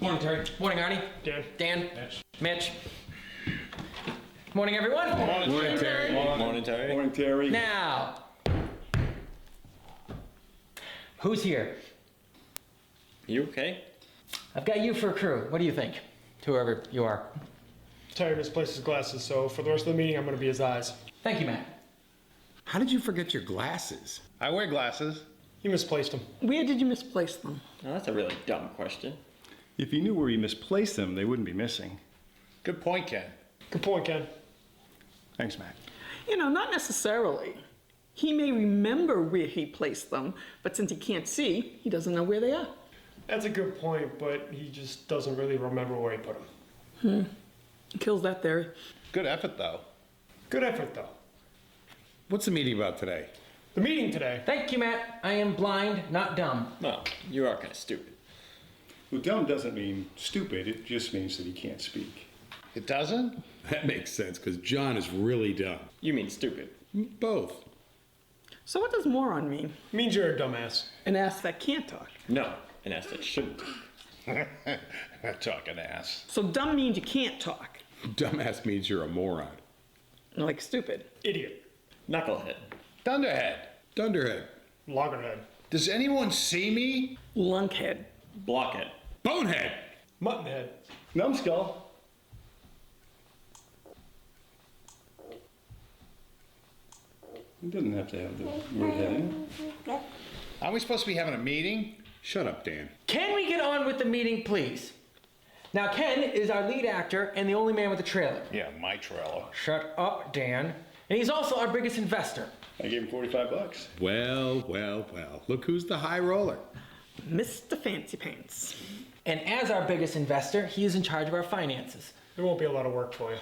Morning, Terry. Morning, Arnie. Dan. Mitch. Morning, everyone. Morning, Terry. Morning, Terry. Morning, Terry. Now, who's here? You okay? I've got you for a crew. What do you think? Whoever you are. Terry misplaced his glasses, so for the rest of the meeting, I'm going to be his eyes. Thank you, Matt. How did you forget your glasses? I wear glasses. He misplaced them. Where did you misplace them? Oh, that's a really dumb question. If you knew where you misplaced them, they wouldn't be missing. Good point, Ken. Good point, Ken. Thanks, Matt. You know, not necessarily. He may remember where he placed them, but since he can't see, he doesn't know where they are. That's a good point, but he just doesn't really remember where he put them. Kills that theory. Good effort, though. Good effort, though. What's the meeting about today? The meeting today. Thank you, Matt. I am blind, not dumb. Well, you are kind of stupid. Well, dumb doesn't mean stupid. It just means that he can't speak. It doesn't? That makes sense, because John is really dumb. You mean stupid. Both. So what does moron mean? Means you're a dumbass. An ass that can't talk. No, an ass that shouldn't. Talking ass. So dumb means you can't talk. Dumbass means you're a moron. Like stupid. Idiot. Knucklehead. Dunderhead. Dunderhead. Loggerhead. Does anyone see me? Lunkhead. Blockhead. Bonehead! Muttonhead. Numbskull. It doesn't have to have the word head in it. Aren't we supposed to be having a meeting? Shut up, Dan. Can we get on with the meeting, please? Now, Ken is our lead actor and the only man with a trailer. Yeah, my trailer. Shut up, Dan. And he's also our biggest investor. I gave him $45. Well. Look who's the high roller. Mr. Fancy Pants. And as our biggest investor, he is in charge of our finances. There won't be a lot of work for you.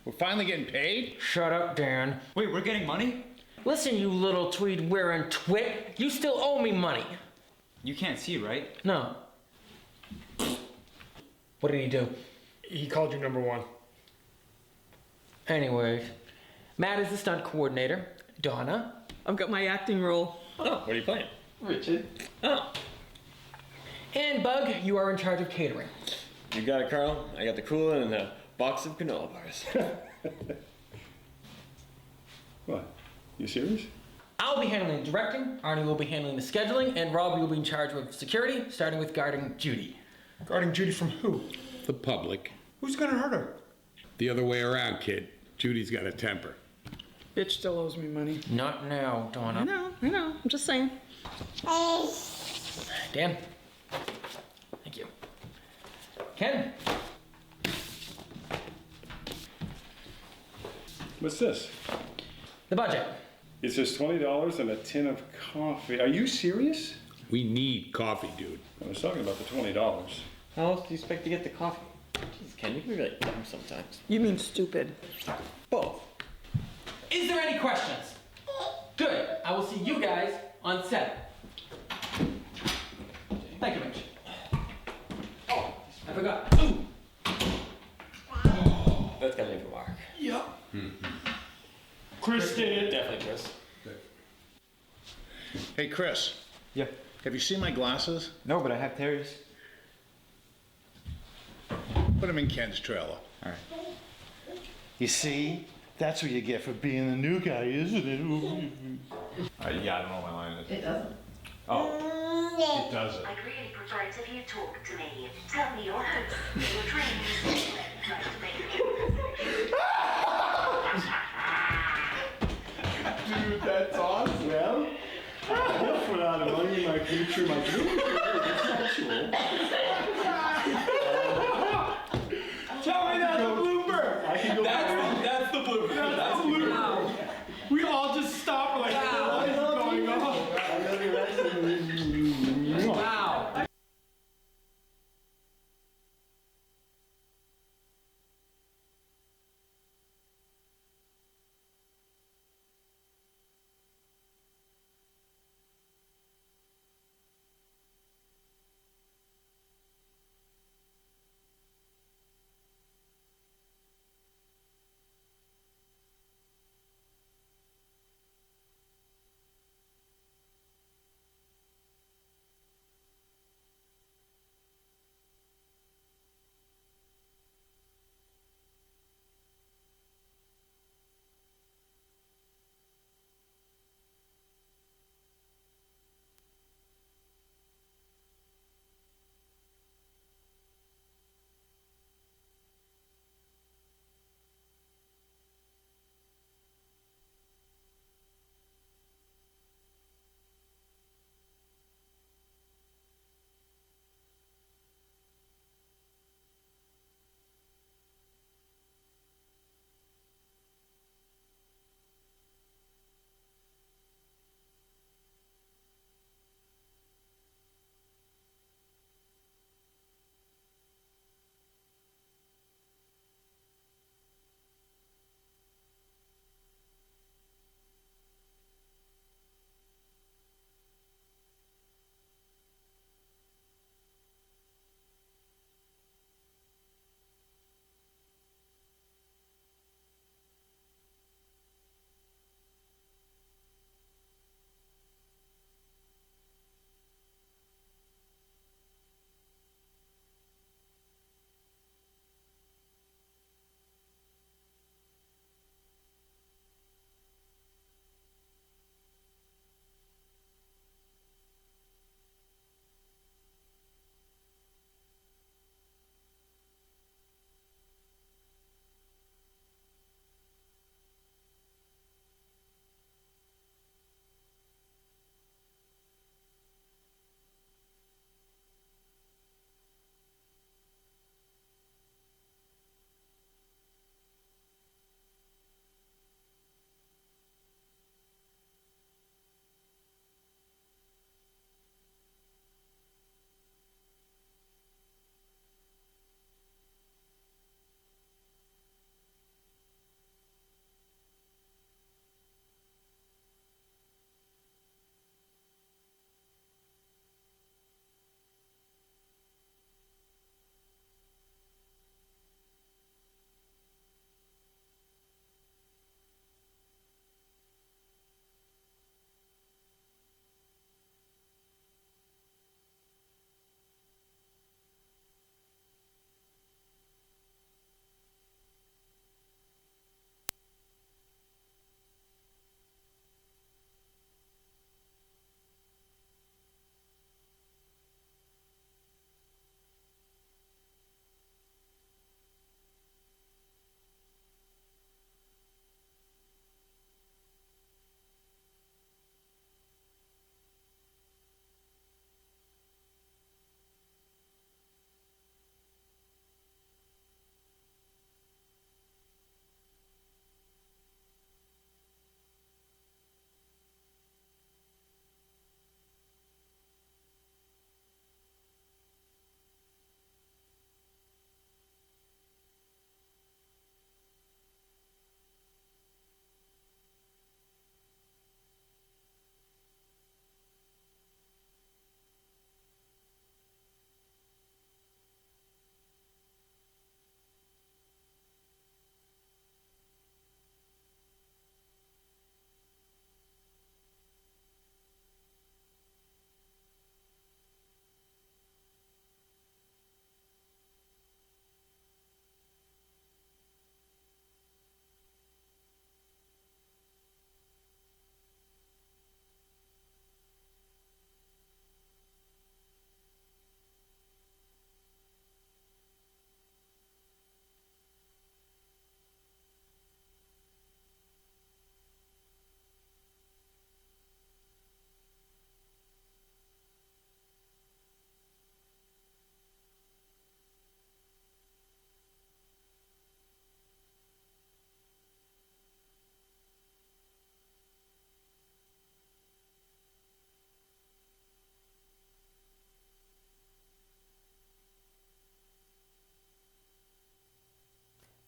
We're finally getting paid? Shut up, Dan. Wait, we're getting money? Listen, you little tweed-wearing twit. You still owe me money. You can't see, right? No. What did he do? He called you number one. Anyways, Matt is the stunt coordinator. Donna. I've got my acting role. Oh, what are you playing? Richard. Oh, And Bug, you are in charge of catering. you got it, Carl. I got the cooler and a box of granola bars. What? You serious? I'll be handling the directing, Arnie will be handling the scheduling, and Rob will be in charge of security, starting with guarding Judy. Guarding Judy from who? The public. Who's gonna hurt her? The other way around, kid. Judy's got a temper. Bitch still owes me money. Not now, I Donna. know. I'm just saying. Dan. Thank you. Ken. What's this? The budget. It says $20 and a tin of coffee. Are you serious? We need coffee, dude. I was talking about the $20. How else do you expect to get the coffee? Jeez, Ken, you can be really dumb sometimes. You mean stupid. Both. Is there any questions? Good. I will see you guys on set. Thank you, Mitch. Oh, I forgot. Ooh. That's gotta be for Mark. Yep. Chris did it. Definitely Chris. Hey, Chris. Yeah. Have you seen my glasses? No, but I have Terry's. Put them in Ken's trailer. All right. You see? That's what you get for being the new guy, isn't it? Yeah, I don't know what my line is. It doesn't. Oh, It doesn't. I'd really prefer it if you talk to me. Tell me your hopes, your dreams, and try to make it. Dude, that's awesome. Well, I'll put out of money in my future, my dreams are very sexual. Tell me that's a blooper. I can go That's the blooper. That's the blooper. We all just stopped like, what is going on? I love you, rest. Wow.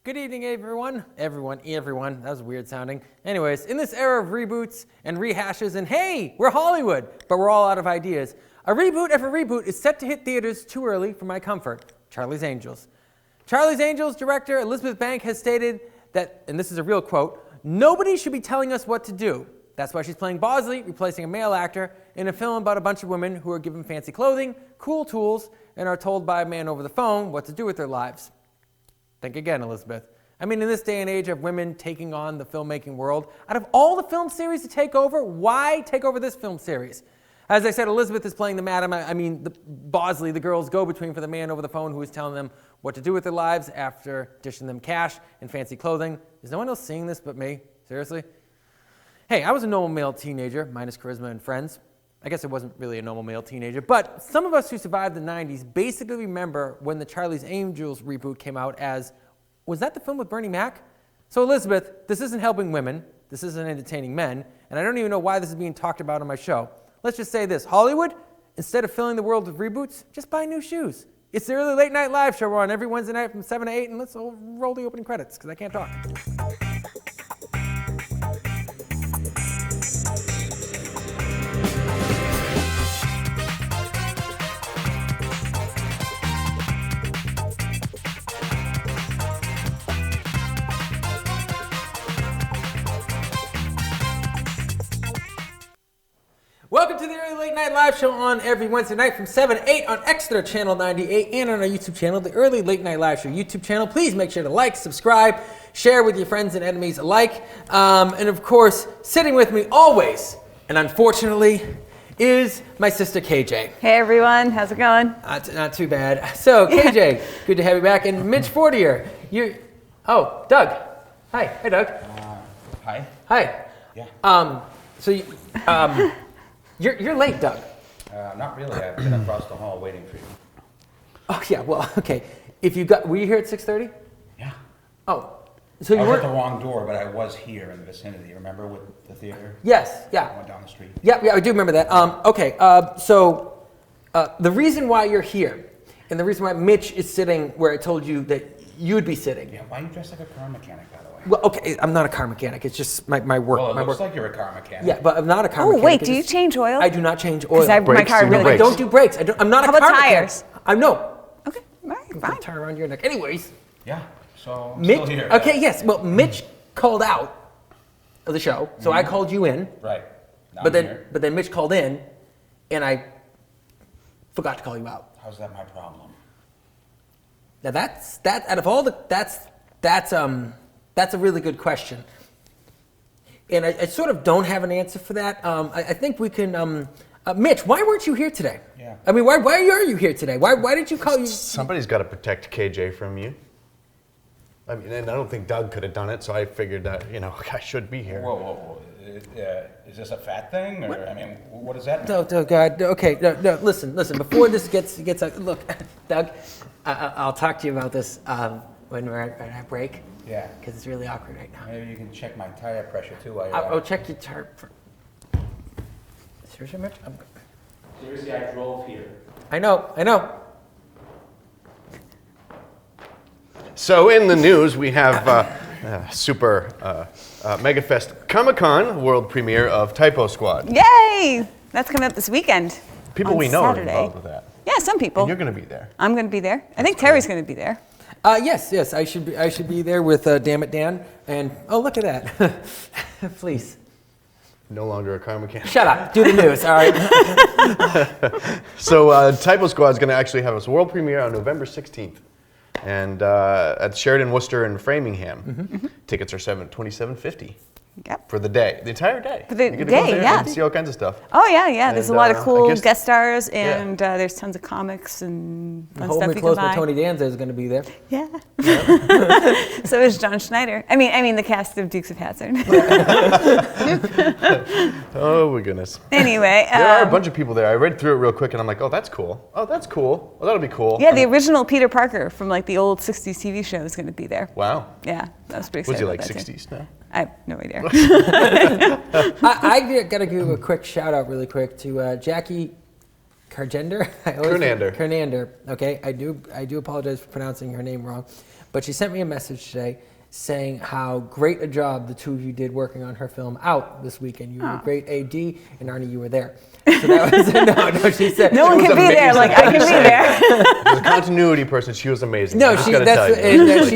Good evening, everyone. Everyone. That was weird sounding. Anyways, in this era of reboots and rehashes, and hey, we're Hollywood, but we're all out of ideas. A reboot after reboot is set to hit theaters too early for my comfort. Charlie's Angels. Charlie's Angels director Elizabeth Bank has stated that, and this is a real quote, "Nobody should be telling us what to do." That's why she's playing Bosley, replacing a male actor, in a film about a bunch of women who are given fancy clothing, cool tools, and are told by a man over the phone what to do with their lives. Think again, Elizabeth. I mean, in this day and age of women taking on the filmmaking world, out of all the film series to take over, why take over this film series? As I said, Elizabeth is playing the Bosley, the girl's go-between for the man over the phone who is telling them what to do with their lives after dishing them cash and fancy clothing. Is no one else seeing this but me? Seriously? Hey, I was a normal male teenager, minus charisma and friends. I guess I wasn't really a normal male teenager, but some of us who survived the 90s basically remember when the Charlie's Angels reboot came out as, was that the film with Bernie Mac? So Elizabeth, this isn't helping women, this isn't entertaining men, and I don't even know why this is being talked about on my show. Let's just say this, Hollywood, instead of filling the world with reboots, just buy new shoes. It's the early late night live show. We're on every Wednesday night from 7 to 8, and let's roll the opening credits, because I can't talk. Welcome to the Early Late Night Live Show on every Wednesday night from 7 to 8 on Exeter Channel 98 and on our YouTube channel, the Early Late Night Live Show YouTube channel. Please make sure to like, subscribe, share with your friends and enemies alike. And of course, sitting with me always, and unfortunately, is my sister KJ. Hey everyone, how's it going? Not too bad. So KJ, good to have you back. And Mitch Fortier, Doug. Hi, Doug. Hi. Hi. Yeah. You're late, Doug. Not really. I've been across the hall waiting for you. Oh yeah, well, okay. Were you here at 6:30? Yeah. Oh, so you I was weren't at the wrong door, but I was here in the vicinity. Remember with the theater? Yes. Yeah. I went down the street. Yeah, I do remember that. Okay. So the reason why you're here, and the reason why Mitch is sitting where I told you that you'd be sitting. Yeah. Why are you dressed like a car mechanic, by the way? Well, okay, I'm not a car mechanic. It's just my work. Well, it my looks work. like you're a car mechanic. Yeah, but I'm not a car Oh mechanic. wait, do you change oil? I do not change oil. My car really. I don't do brakes. I'm not How a car about mechanic. tires? I know. Okay, all right, I'm fine. gonna tie around your neck. Anyways. Yeah. So I'm Mitch. still here. Okay. Yes. Well, Mitch called out of the show, so I called you in. Right. Now But I'm here. then Mitch called in, and I forgot to call you out. How's that my problem? Now that out of all the that's a really good question, and I sort of don't have an answer for that. I think we can. Mitch, why weren't you here today? Yeah. I mean, why are you here today? Why did you call you? Somebody's got to protect KJ from you. I mean, and I don't think Doug could have done it, so I figured that, I should be here. Whoa. Is this a fat thing, or I mean, what does that mean? Oh God. Okay. No. Listen. Before this gets look, Doug, I'll talk to you about this when we're at our break. Yeah. Because it's really awkward right now. Maybe you can check my tire pressure too. I'll check your tire. Seriously, Mitch? Seriously, I drove here. I know. So in the news, we have super MegaFest Comic-Con world premiere of Typo Squad. Yay! That's coming up this weekend. People on we know Saturday. are involved with that. Yeah, some people. And you're going to be there. I'm going to be there. I think Terry's going to be there. Yes, I should be there with Damn It Dan, and look at that, please. No longer a car mechanic. Shut up. Do the news. All right. So Typo Squad is going to actually have its world premiere on November 16th, and at Sheridan, Worcester, and Framingham. Mm-hmm. Tickets are $27.50. Yep. For the day, the entire day. For the you get to day, go there yeah. and see all kinds of stuff. Oh yeah. There's a And, lot of I cool guess- guest stars, and there's tons of comics and fun Hold stuff Me you Close can with buy. Tony Danza is going to be there. Yeah. So is John Schneider. I mean the cast of Dukes of Hazzard. Oh my goodness. Anyway. There are a bunch of people there. I read through it real quick and I'm like, oh, that's cool. Oh, that's cool. Oh, that'll be cool. Yeah, the original Peter Parker from like the old 60s TV show is going to be there. Wow. Yeah, I was pretty Was excited he like about that, too. 60s now? I have no idea. I got to give a quick shout out really quick to Jackie Cargender. Kernander. Okay, I do apologize for pronouncing her name wrong, but she sent me a message today saying how great a job the two of you did working on her film Out this weekend. You were a great AD, and Arnie, you were there. So that was no. She said no one can be there. Like I can be there. As a continuity person, she was amazing. No, she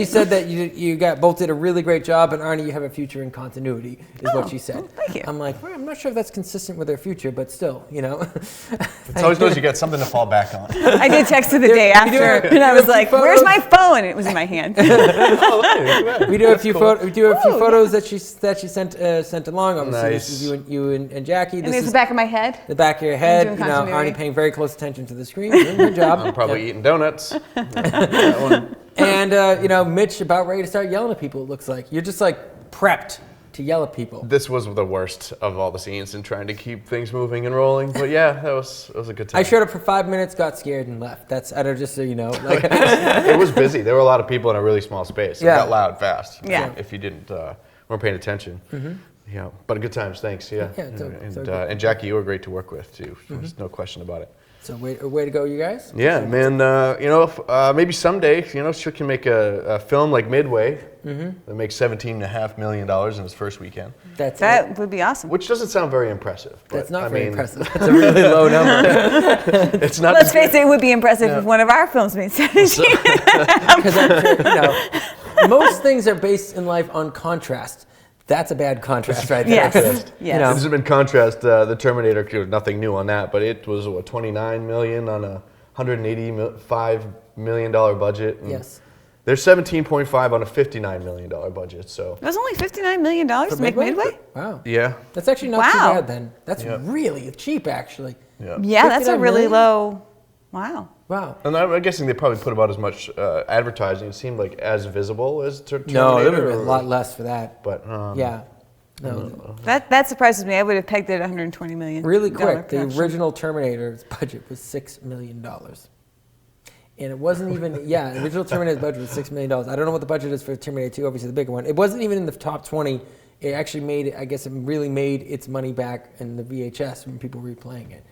said that you both did a really great job, and Arnie, you have a future in continuity, is what she said. Well, thank you. I'm like, well, I'm not sure if that's consistent with her future, but still, you know. It's always knows you got something to fall back on. I did text her the day after, and I was like, "Where's my phone?" And it was in my hand. We do a few photos that she sent along. Obviously, Nice. This is you and Jackie. And it's the back of my head. The back of your head. doing You know, continuity. Arnie paying very close attention to the screen. Doing her job. I'm probably eating donuts. And you know, Mitch about ready to start yelling at people. It looks like you're just like prepped to yell at people. This was the worst of all the scenes in trying to keep things moving and rolling. But yeah, it was a good time. I showed up for 5 minutes, got scared, and left. That's just so you know. Like, it was busy. There were a lot of people in a really small space. It got loud fast. Yeah. If you weren't paying attention. Yeah, but good times. Thanks. Yeah. And Jackie, you were great to work with too. There's no question about it. So way to go, you guys. Yeah, man. You know, maybe someday, you know, she can make a film like Midway that makes $17.5 million in its first weekend. That would be awesome. Which doesn't sound very impressive. But That's not I very mean, impressive. That's a really low number. It's not. Let's face it, it would be impressive if one of our films made 17. Because I'm sure, you know, most things are based in life on contrast. That's a bad contrast right there. Yes. You know, This has been contrast. The Terminator, nothing new on that, but it was what, $29 million on a $185 million budget. And yes. There's 17.5 on a $59 million budget. So It was only $59 million to make Midway? Wow. yeah, That's actually not too Wow. bad then. That's really cheap, actually. yeah. Yeah, that's a 59 really million? low. Wow. Wow. And I'm guessing they probably put about as much advertising. It seemed like as visible as Terminator. No, it would have been a lot less for that. But Yeah. No. That surprises me. I would have pegged it at $120 million. Really quick, the production. original Terminator's budget was $6 million. And it wasn't even, the original Terminator's budget was $6 million. I don't know what the budget is for Terminator 2, obviously the bigger one. It wasn't even in the top 20. It actually made, I guess it really made its money back in the VHS when people were replaying it.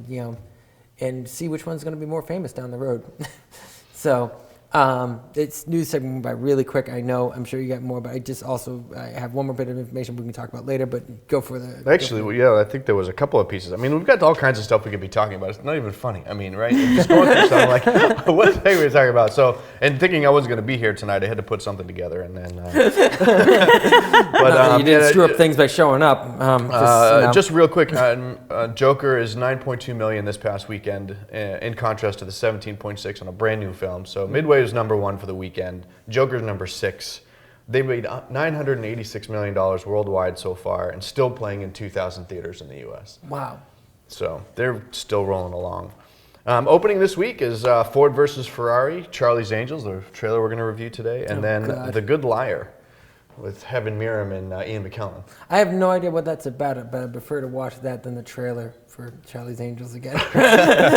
You know, and see which one's going to be more famous down the road. So, it's news segment by really quick. I know, I'm sure you got more, but I have one more bit of information we can talk about later, but go for the... actually, I think there was a couple of pieces. I mean, we've got all kinds of stuff we could be talking about. It's not even funny. I mean, right? Just going through something like, what the heck are we talking about? So, and thinking I wasn't going to be here tonight, I had to put something together, and then... but you didn't screw up things by showing up. Just real quick, Joker is $9.2 million this past weekend, in contrast to the $17.6 on a brand new film. So Midway is number 1 for the weekend. Joker's number 6. They made $986 million worldwide so far, and still playing in 2,000 theaters in the U.S. Wow. So they're still rolling along. Opening this week is Ford versus Ferrari, Charlie's Angels, the trailer we're going to review today, and The Good Liar with Heaven Mirren and Ian McKellen. I have no idea what that's about, but I prefer to watch that than the trailer for Charlie's Angels again.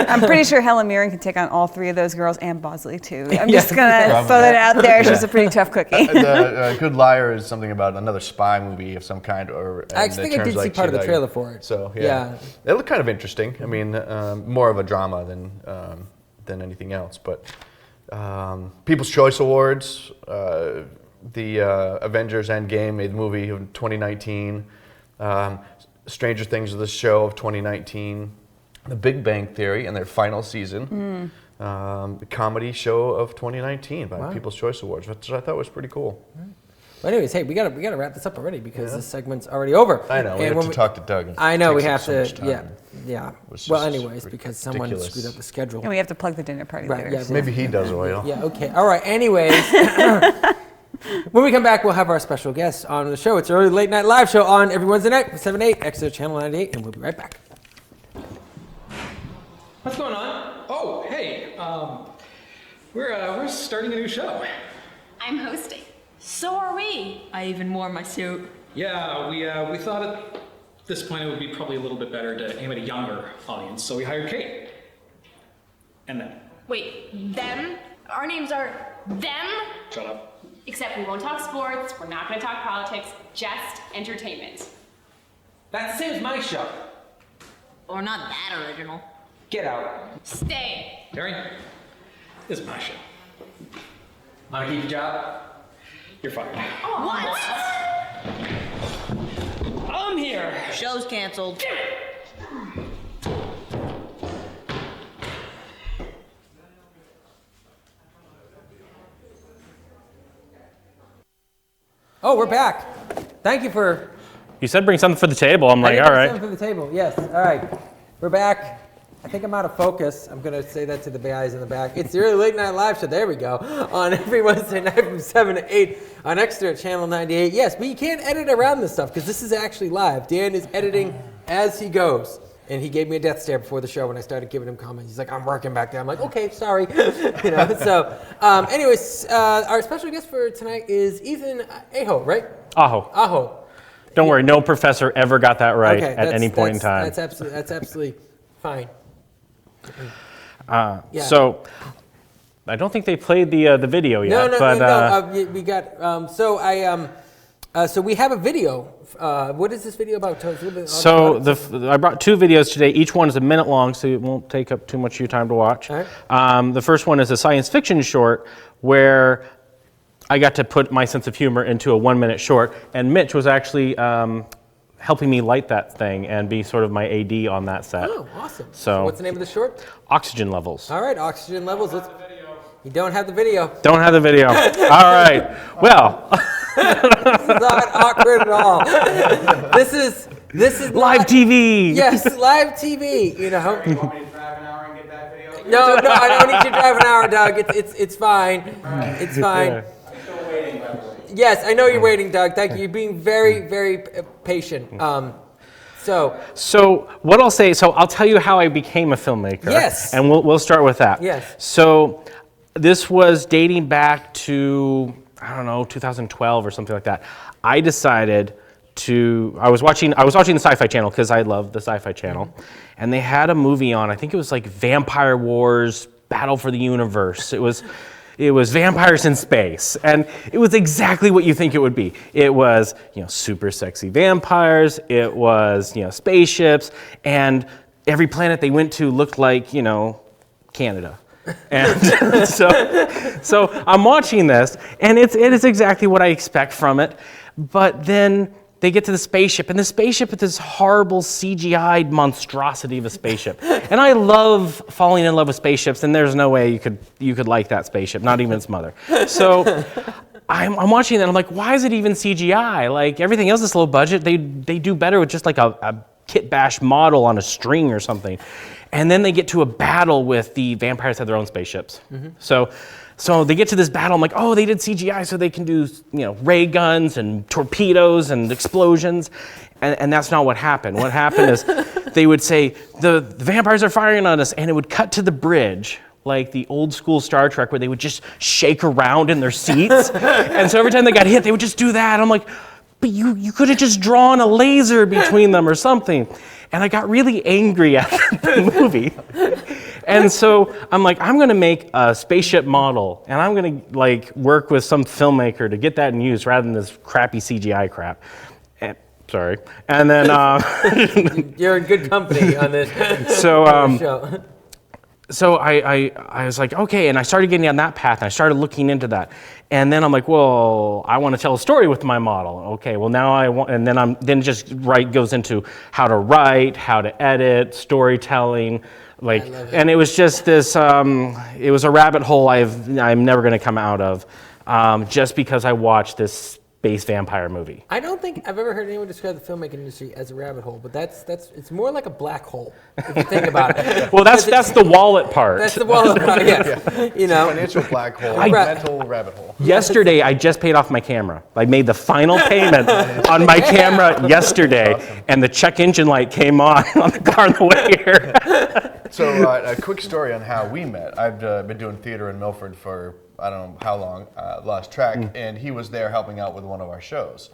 I'm pretty sure Helen Mirren can take on all 3 of those girls and Bosley too. I'm just gonna throw that out there. She's a pretty tough cookie. The Good Liar is something about another spy movie of some kind, I think I did see part of the trailer for it. So yeah, it looked kind of interesting. I mean, more of a drama than anything else. But People's Choice Awards, the Avengers Endgame made the movie of 2019. Stranger Things of the show of 2019, The Big Bang Theory and their final season, the comedy show of 2019 by People's Choice Awards, which I thought was pretty cool. But anyways, hey, we gotta wrap this up already because this segment's already over. I know, we have to talk to Doug. I know, we have so to, yeah. Well, anyways, because someone screwed up the schedule. And we have to plug the dinner party later. Yeah, maybe he does oil. Yeah, okay. All right, anyways. When we come back, we'll have our special guest on the show. It's an early late night live show on every Wednesday night, 7 to 8, Exeter Channel 98, and we'll be right back. What's going on? Oh, hey, we're starting a new show. I'm hosting. So are we. I even wore my suit. Yeah, we thought at this point it would be probably a little bit better to aim at a younger audience, so we hired Kate. And them. Wait, them? Our names are them? Shut up. Except we won't talk sports, we're not gonna talk politics, just entertainment. That's the same as my show. Or not that original. Get out. Stay. Terry, this is my show. Want to keep your job? You're fired. What? I'm here. Show's canceled. Oh, we're back. Thank you for. You said bring something for the table. I'm like, all right. Something for the table. Yes. All right. We're back. I think I'm out of focus. I'm going to say that to the guys in the back. It's the Early Late Night Live Show. There we go. On every Wednesday night from 7 to 8 on Extra at Channel 98. Yes, but you can't edit around this stuff because this is actually live. Dan is editing as he goes. And he gave me a death stare before the show when I started giving him comments. He's like, I'm working back there. I'm like, okay, sorry. Anyways, our special guest for tonight is Ethan Aho, right? Aho. Aho. Don't worry, no professor ever got that right at any point in time. That's absolutely fine. So, I don't think they played the video yet. No. We got. So we have a video. What is this video about? I brought 2 videos today. Each one is a minute long, so it won't take up too much of your time to watch. All right. The first one is a science fiction short where I got to put my sense of humor into a 1-minute short, and Mitch was actually helping me light that thing and be sort of my AD on that set. Oh, awesome. So what's the name of the short? Oxygen Levels. All right, Oxygen Levels. You don't have the video. Don't have the video. All right. Well. This is not awkward at all. This is live TV. Yes, live TV. You know. You want me to drive an hour and get that video? No, I don't need you to drive an hour, Doug. It's fine. It's fine. I'm still waiting, by the way. Yes, I know you're waiting, Doug. Thank you. You're being very, very patient. So what I'll say. So I'll tell you how I became a filmmaker. Yes. And we'll start with that. Yes. So this was dating back to 2012 or something like that. I decided I was watching the Sci-Fi Channel because I love the Sci-Fi Channel, and they had a movie on. I think it was like Vampire Wars: Battle for the Universe. It was vampires in space, and it was exactly what you think it would be. It was super sexy vampires. It was spaceships, and every planet they went to looked like Canada. And so I'm watching this, and it is exactly what I expect from it. But then they get to the spaceship, and the spaceship is this horrible CGI'd monstrosity of a spaceship. And I love falling in love with spaceships, and there's no way you could like that spaceship, not even its mother. So I'm watching that, and I'm like, why is it even CGI? Like everything else is low budget. They do better with just like a kit bash model on a string or something. And then they get to a battle with the vampires have their own spaceships. Mm-hmm. So they get to this battle. I'm like, oh, they did CGI so they can do ray guns and torpedoes and explosions. And that's not what happened. What happened is they would say, the vampires are firing on us. And it would cut to the bridge, like the old school Star Trek, where they would just shake around in their seats. And so every time they got hit, they would just do that. I'm like, but you could have just drawn a laser between them or something. And I got really angry at the movie. And so I'm like, I'm going to make a spaceship model, and I'm going to work with some filmmaker to get that in use rather than this crappy CGI crap. Sorry. And then you're in good company on this show. So I was like, okay, and I started getting down that path, and I started looking into that. And then I'm like, well, I want to tell a story with my model. Okay, well now I want, and then goes into how to write, how to edit, storytelling, and it was just this, it was a rabbit hole I'm never going to come out of, just because I watched this space vampire movie. I don't think I've ever heard anyone describe the filmmaking industry as a rabbit hole, but it's more like a black hole if you think about it. Well, that's the wallet part. That's the wallet part. Yeah. Financial black hole, mental rabbit hole. Yesterday, I just paid off my camera. I made the final payment on my camera yesterday, awesome. And the check engine light came on the car on the way here. So, a quick story on how we met. I've been doing theater in Milford for I don't know how long, lost track, and he was there helping out with one of our shows.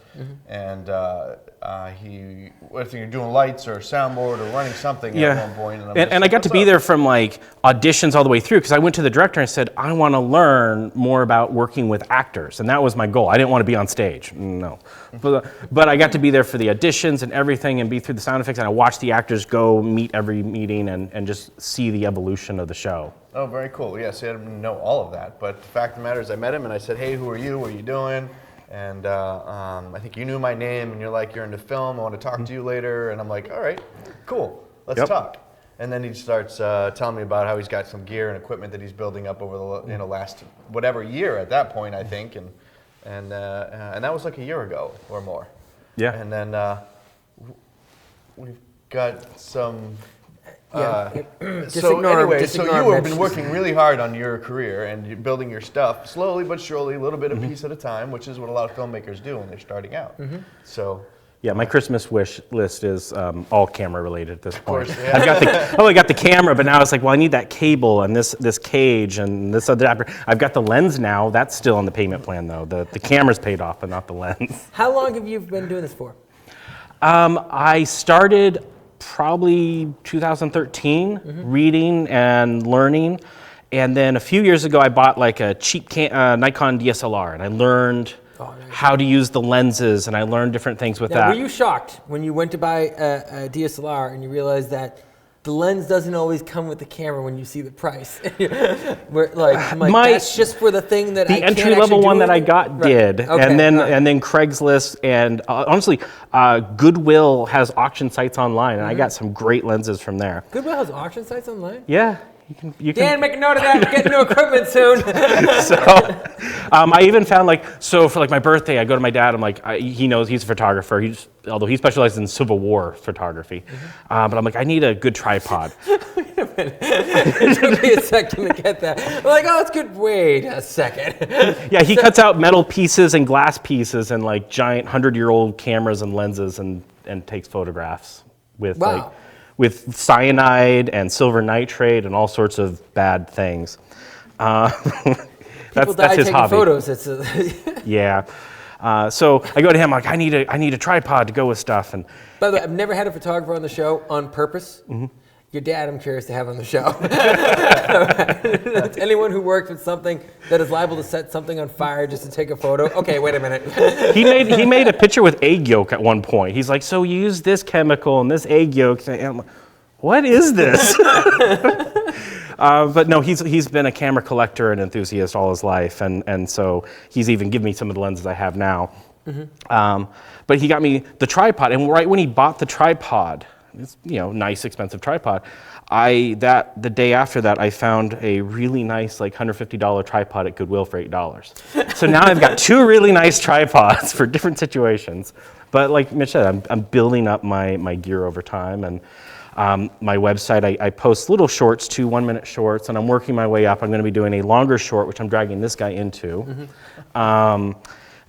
And I think you're doing lights or soundboard or running something at one point. And I got to be there from like auditions all the way through, because I went to the director and I said, I want to learn more about working with actors, and that was my goal. I didn't want to be on stage, no. But I got to be there for the auditions and everything, and be through the sound effects, and I watched the actors go meet every meeting and just see the evolution of the show. Oh, very cool. Yes, I didn't know all of that, but the fact of the matter is I met him and I said, hey, who are you? What are you doing? And I think you knew my name, and you're like, you're into film, I want to talk to you later. And I'm like, all right, cool, let's talk. And then he starts telling me about how he's got some gear and equipment that he's building up over the last whatever year at that point, I think. And that was like a year ago or more. Yeah. And then we've got some... so you have been working really hard on your career and you're building your stuff slowly but surely, a little bit of piece at a time, which is what a lot of filmmakers do when they're starting out. So yeah, my Christmas wish list is all camera related at this point. Of course, yeah. I got the camera, but now it's like, well, I need that cable and this cage and this adapter. I've got the lens now. That's still on the payment plan though. The camera's paid off, but not the lens. How long have you been doing this for? I started probably 2013, reading and learning. And then a few years ago, I bought like a cheap Nikon DSLR, and I learned how to use the lenses, and I learned different things with that. Were you shocked when you went to buy a DSLR and you realized that the lens doesn't always come with the camera when you see the price? I'm like, that's just for the thing that I can't actually do. The entry-level one that I got did, Okay. and then Craigslist, and honestly, Goodwill has auction sites online, and I got some great lenses from there. Goodwill has auction sites online? Yeah. Dan, make a note of that. We're getting new equipment soon. So, I even found for my birthday, I go to my dad. I'm like, he knows he's a photographer. Although he specializes in Civil War photography, but I'm like, I need a good tripod. Wait a minute. It took me a second to get that. I'm like, oh, it's good. Wait a second. Yeah, he cuts out metal pieces and glass pieces and like giant 100-year-old cameras and lenses and takes photographs with cyanide and silver nitrate and all sorts of bad things. People that's die his taking hobby. photos. Yeah. So I go to him like, I need a tripod to go with stuff. And by the way, I've never had a photographer on the show on purpose. Your dad, I'm curious to have on the show. Anyone who works with something that is liable to set something on fire just to take a photo. Okay, wait a minute. He made a picture with egg yolk at one point. He's like, so you use this chemical and this egg yolk. And I'm like, what is this? But no, he's been a camera collector and enthusiast all his life, and so he's even given me some of the lenses I have now. But he got me the tripod, and right when he bought the tripod, it's, nice expensive tripod, the day after that I found a really nice like $150 tripod at Goodwill for $8. So now I've got two really nice tripods for different situations. But like Mitch said, I'm building up my gear over time, and my website, I post little shorts, 2 1-minute shorts, and I'm working my way up. I'm going to be doing a longer short, which I'm dragging this guy into. And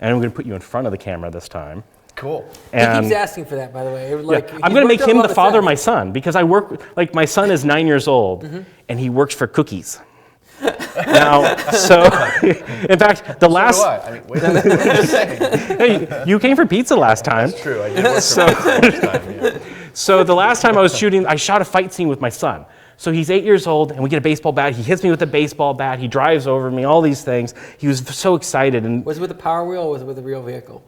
I'm going to put you in front of the camera this time. Cool. And he keeps asking for that, by the way. I'm going to make him the father of my son, because I work, my son is 9 years old, and he works for cookies. Now, so, in fact, the last... So do I. I mean, wait a minute, what are you saying? Hey, you came for pizza last time. That's true, I did work for pizza last time, yeah. So the last time I shot a fight scene with my son. So he's 8 years old, and we get a baseball bat. He hits me with a baseball bat. He drives over me, all these things. He was so excited. And was it with a Power Wheel or was it with a real vehicle?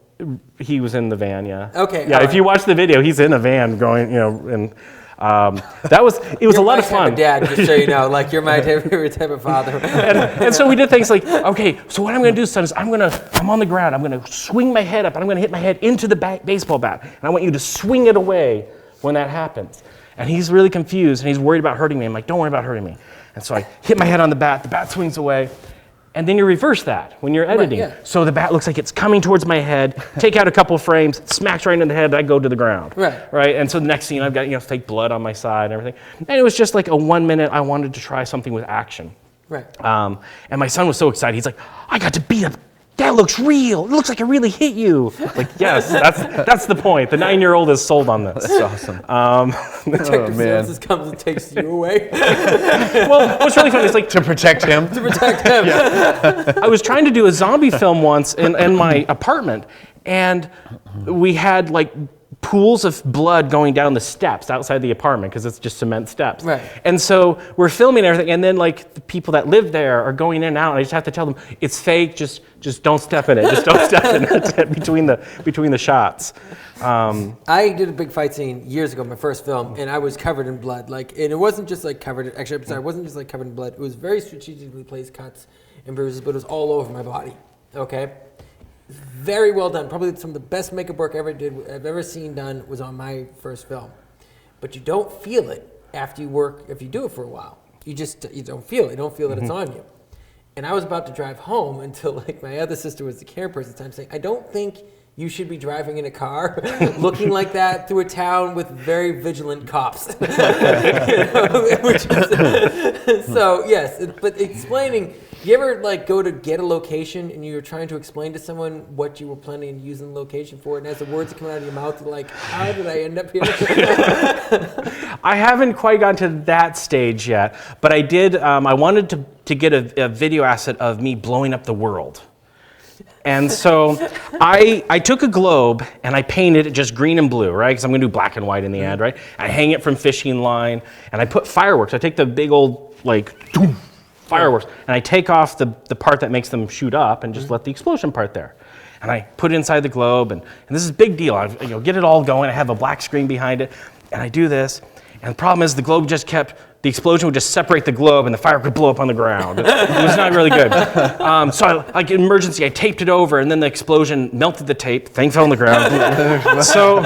He was in the van, yeah. Okay. Yeah, if you watch the video, he's in a van going, and it was a lot of fun. You're my type of dad, just so you know, like you're my favorite type of father. and so we did things like, okay, so what I'm going to do, son, is I'm on the ground. I'm going to swing my head up, and I'm going to hit my head into the baseball bat, and I want you to swing it away when that happens. And he's really confused, and he's worried about hurting me. I'm like, don't worry about hurting me. And so I hit my head on the bat swings away. And then you reverse that when you're editing. Right, yeah. So the bat looks like it's coming towards my head, take out a couple frames, smacks right in the head, I go to the ground. Right. And so the next scene, I've got, fake blood on my side and everything. And it was just like a 1 minute, I wanted to try something with action. Right. And my son was so excited. He's like, I got to beat a that looks real. It looks like it really hit you. Like, yes, that's the point. The 9-year-old is sold on this. That's awesome. Detective man. Services comes and takes you away. Well, what's really funny is like To protect him. to protect him. I was trying to do a zombie film once in my apartment, and we had like pools of blood going down the steps outside the apartment because it's just cement steps. Right. And so we're filming everything, and then like the people that live there are going in and out, and I just have to tell them it's fake. Just don't step in it. Just don't step in it between the shots. I did a big fight scene years ago, my first film, and I was covered in blood. And it wasn't just like covered. Actually, I'm sorry, it wasn't just like covered in blood. It was very strategically placed cuts and bruises, but it was all over my body. Okay. Very well done. Probably some of the best makeup work I've ever seen done was on my first film. But you don't feel it after if you do it for a while. You don't feel it. You don't feel that it's on you. And I was about to drive home until like my other sister was the camera person at the time saying, I don't think you should be driving in a car looking like that through a town with very vigilant cops. So yes, but explaining, you ever like go to get a location and you're trying to explain to someone what you were planning on using the location for, and as the words are coming out of your mouth, you're like, how did I end up here? I haven't quite gotten to that stage yet, but I did. I wanted to get a video asset of me blowing up the world. And so I took a globe and I painted it just green and blue, right? Because I'm going to do black and white in the end, right? I hang it from fishing line, and I put fireworks. I take the big old, like, fireworks, and I take off the part that makes them shoot up and just let the explosion part there. And I put it inside the globe, and this is a big deal. I get it all going. I have a black screen behind it, and I do this. And the problem is the explosion would just separate the globe and the fire would blow up on the ground. It was not really good. So like in emergency, I taped it over, and then the explosion melted the tape. Thing fell on the ground. So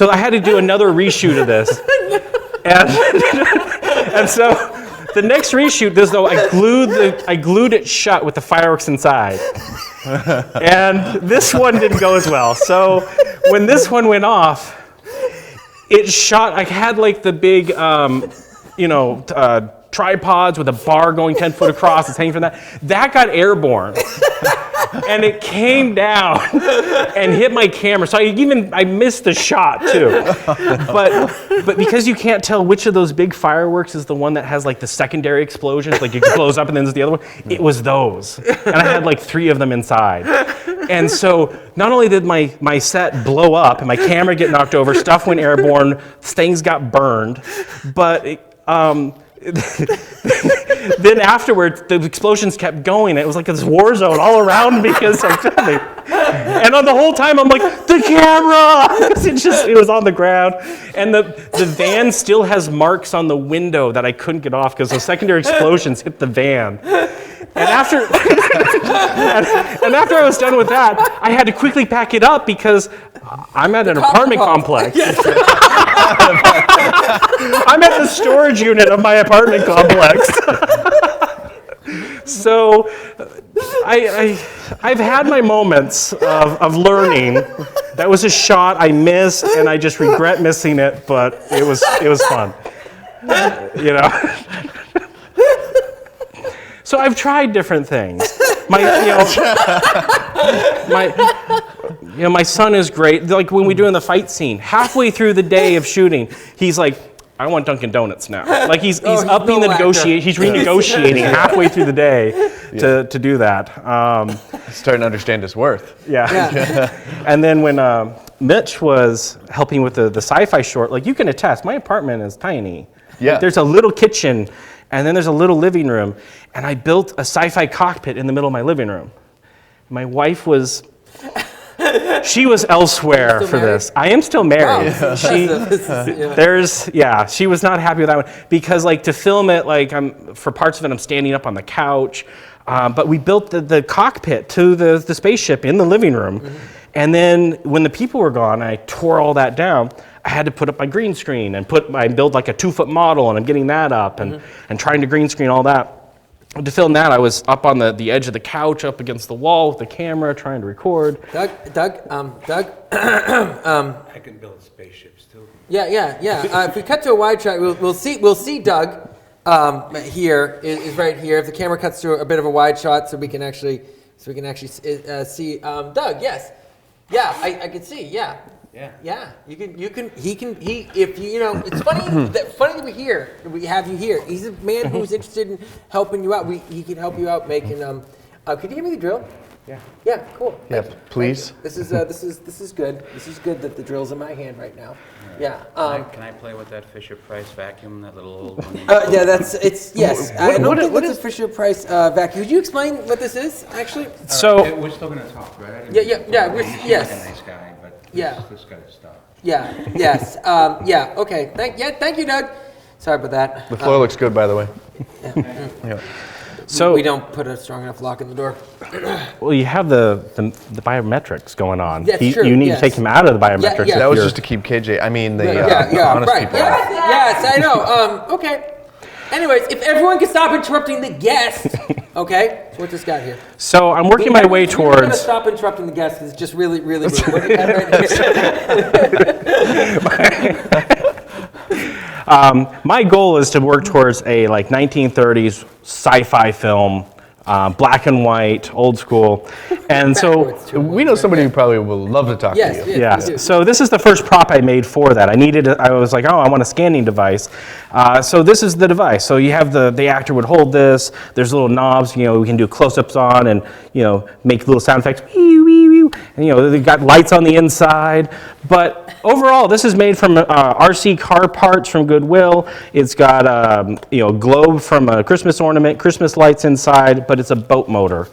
I had to do another reshoot of this. And so the next reshoot, I glued it shut with the fireworks inside. And this one didn't go as well. So when this one went off, it shot. I had like the big, tripods with a bar going 10 foot across. It's hanging from that. That got airborne, and it came down and hit my camera. So I missed the shot too. But because you can't tell which of those big fireworks is the one that has like the secondary explosions, like it blows up and then there's the other one. It was those, and I had like 3 of them inside. And so not only did my set blow up and my camera get knocked over, stuff went airborne, things got burned, but then afterwards the explosions kept going. It was like this war zone all around me because I'm filming. And on the whole time I'm like, the camera! It was on the ground. And the van still has marks on the window that I couldn't get off because the secondary explosions hit the van. And after I was done with that, I had to quickly pack it up because I'm at an apartment complex. I'm at the storage unit of my apartment complex. So I've had my moments of learning. That was a shot I missed, and I just regret missing it, but it was fun. So I've tried different things. My son is great. Like when we're doing the fight scene, halfway through the day of shooting, he's like, I want Dunkin' Donuts now. Like he's upping the negotiation. He's renegotiating halfway through the day to do that. Starting to understand his worth. Yeah. And then when Mitch was helping with the sci-fi short, like you can attest, my apartment is tiny. Yeah. Like, there's a little kitchen, and then there's a little living room, and I built a sci-fi cockpit in the middle of my living room. My wife was elsewhere for this. I am still married. Wow. She was not happy with that one because like to film it, like for parts of it, I'm standing up on the couch. But we built the cockpit to the spaceship in the living room. Mm-hmm. And then when the people were gone, I tore all that down. I had to put up my green screen and build like a 2-foot model, and I'm getting that up and trying to green screen all that. To film that, I was up on the edge of the couch, up against the wall with the camera, trying to record. Doug. I can build spaceships too. Yeah. If we cut to a wide shot, we'll see Doug here is right here. If the camera cuts to a bit of a wide shot, so we can actually so we can actually see Doug. Yes, yeah, I can see. Yeah. Yeah, you can. If you know, it's funny that we have you here. He's a man who's interested in helping you out. He can help you out making. Could you give me the drill? Yeah. Yeah. Cool. Yeah, please. This is good. This is good that the drill's in my hand right now. Yeah. Can I play with that Fisher-Price vacuum, that little old one? Yeah, yes. I don't think that's a Fisher-Price vacuum. Would you explain what this is, actually? So we're still gonna talk, right? Yeah. Yes. He's a nice guy, but Yeah. this guy's stuff. Yeah. Yes. Yeah. Okay. Thank you, Doug. Sorry about that. The floor looks good, by the way. Yeah. So we don't put a strong enough lock in the door. Well, you have the biometrics going on. That's true, You need yes. to take him out of the biometrics. Yeah. That was just to keep KJ. I mean, the honest right. people. Yes, I know. Okay. Anyways, if everyone can stop interrupting the guest, okay? So what's this got here? So I'm working my way We're gonna towards. stop interrupting the guest. It's just really, really weird. What do you have right here? My goal is to work towards a 1930s sci-fi film, black and white, old school, and so We know somebody who probably will love to talk to you. yeah. So this is the first prop I made for that. I was like, oh, I want a scanning device. So this is the device. So you have the actor would hold this. There's little knobs, we can do close-ups on and make little sound effects. And, they've got lights on the inside. But overall, this is made from RC car parts from Goodwill. It's got a globe from a Christmas ornament, Christmas lights inside, but it's a boat motor.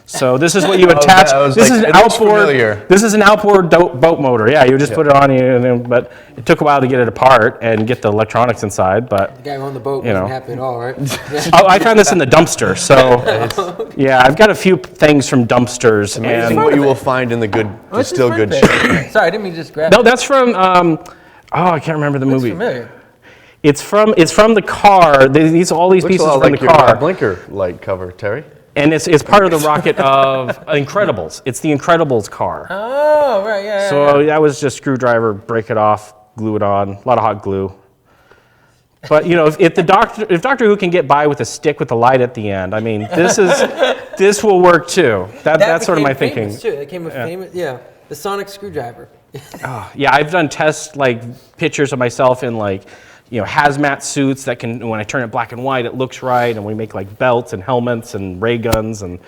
So this is what you attach. This is an outboard. This is an outboard boat motor. Yeah, you just put it on, but it took a while to get it apart and get the electronics inside. But The guy who owned the boat wasn't happy at all, right? I found this in the dumpster. So yeah, I've got a few things from dumpsters. Amazing And what you will find in the still good shit. Sorry, I didn't mean to just grab no, it. that's from. I can't remember the movie. Familiar. It's from the car. All these Looks pieces a lot from like the your car. blinker light cover, Terry. And it's part of the rocket of Incredibles. It's the Incredibles car. Oh, right, yeah. So that was just screwdriver, break it off, glue it on, a lot of hot glue. But if Doctor Who can get by with a stick with a light at the end, I mean, this will work too. That's sort of my thinking. Too. It came with famous, the sonic screwdriver. Yeah, I've done tests pictures of myself in hazmat suits that can, when I turn it black and white, it looks right, and we make belts and helmets and ray guns and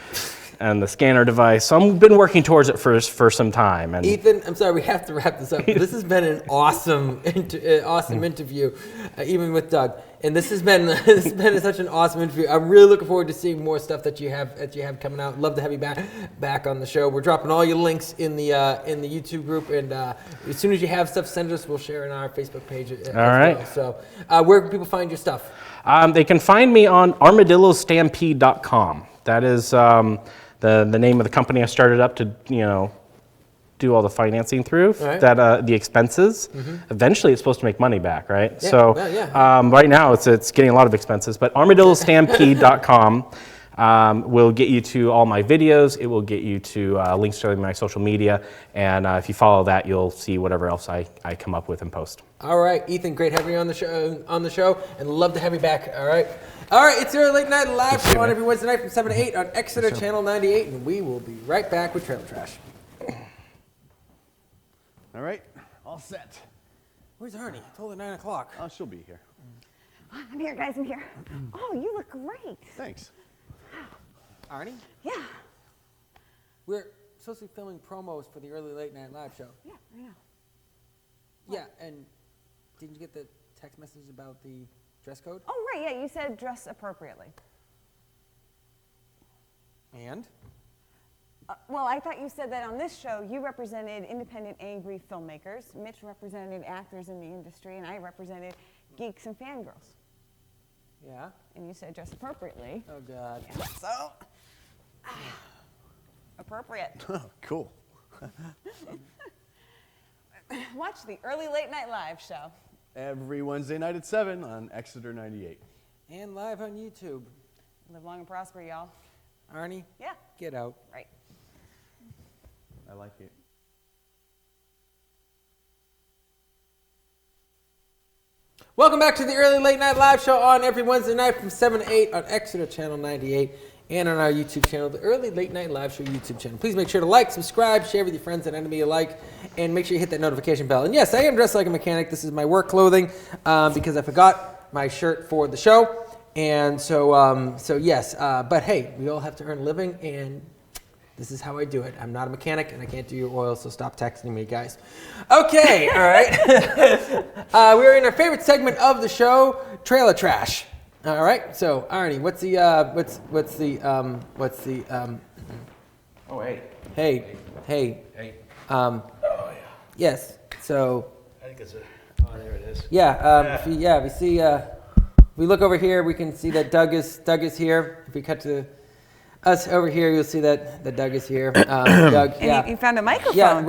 the scanner device. So I've been working towards it for some time. And Ethan, I'm sorry, we have to wrap this up. This has been an awesome interview, even with Doug. And this has been such an awesome interview. I'm really looking forward to seeing more stuff that you have coming out. Love to have you back on the show. We're dropping all your links in the YouTube group, and as soon as you have stuff, send us. We'll share in our Facebook page as right. well. So, where can people find your stuff? They can find me on armadillostampede.com. That is the name of the company I started up to do all the financing through. Right. That the expenses. Eventually, it's supposed to make money back, right? Yeah, So well, yeah. right now, it's getting a lot of expenses. But armadillostampede.com will get you to all my videos. It will get you to links to my social media, and if you follow that, you'll see whatever else I come up with and post. All right, Ethan, great having you on the show, and love to have you back. All right, it's your late night live show on every Wednesday night from 7 to 8 on Exeter Channel 98, and we will be right back with Trailer Trash. All right, all set. Where's Arnie? I told her 9 o'clock. Oh, she'll be here. I'm here, guys. I'm here. Oh, you look great. Thanks. Arnie? Yeah. We're supposed to be filming promos for the early late night live show. Yeah, I know. Yeah, and didn't you get the text message about the dress code? Oh, right. Yeah, you said dress appropriately. And? Well, I thought you said that on this show you represented independent, angry filmmakers. Mitch represented actors in the industry, and I represented geeks and fangirls. Yeah? And you said dress appropriately. Oh, God. Yeah, so, appropriate. Oh, cool. Watch the early late night live show. Every Wednesday night at 7 on Exeter 98. And live on YouTube. Live long and prosper, y'all. Arnie? Yeah. Get out. Right. I like it. Welcome back to the early late night live show on every Wednesday night from 7 to 8 on Exeter Channel 98. and on our YouTube channel, the Early Late Night Live Show YouTube channel. Please make sure to like, subscribe, share with your friends and enemy alike, and make sure you hit that notification bell. And yes, I am dressed like a mechanic. This is my work clothing because I forgot my shirt for the show. And so yes, but hey, we all have to earn a living, and this is how I do it. I'm not a mechanic, and I can't do your oil, so stop texting me, guys. Okay, all right. We're in our favorite segment of the show, trailer trash. All right. So, Arnie, what's the Oh, hey. Hey. Hey. Oh yeah. Yes. So. I think it's a. Oh, there it is. Yeah. If we see. We look over here, we can see that Doug is here. If we cut to us over here, you'll see that Doug is here. Doug, And you found a microphone. Yeah,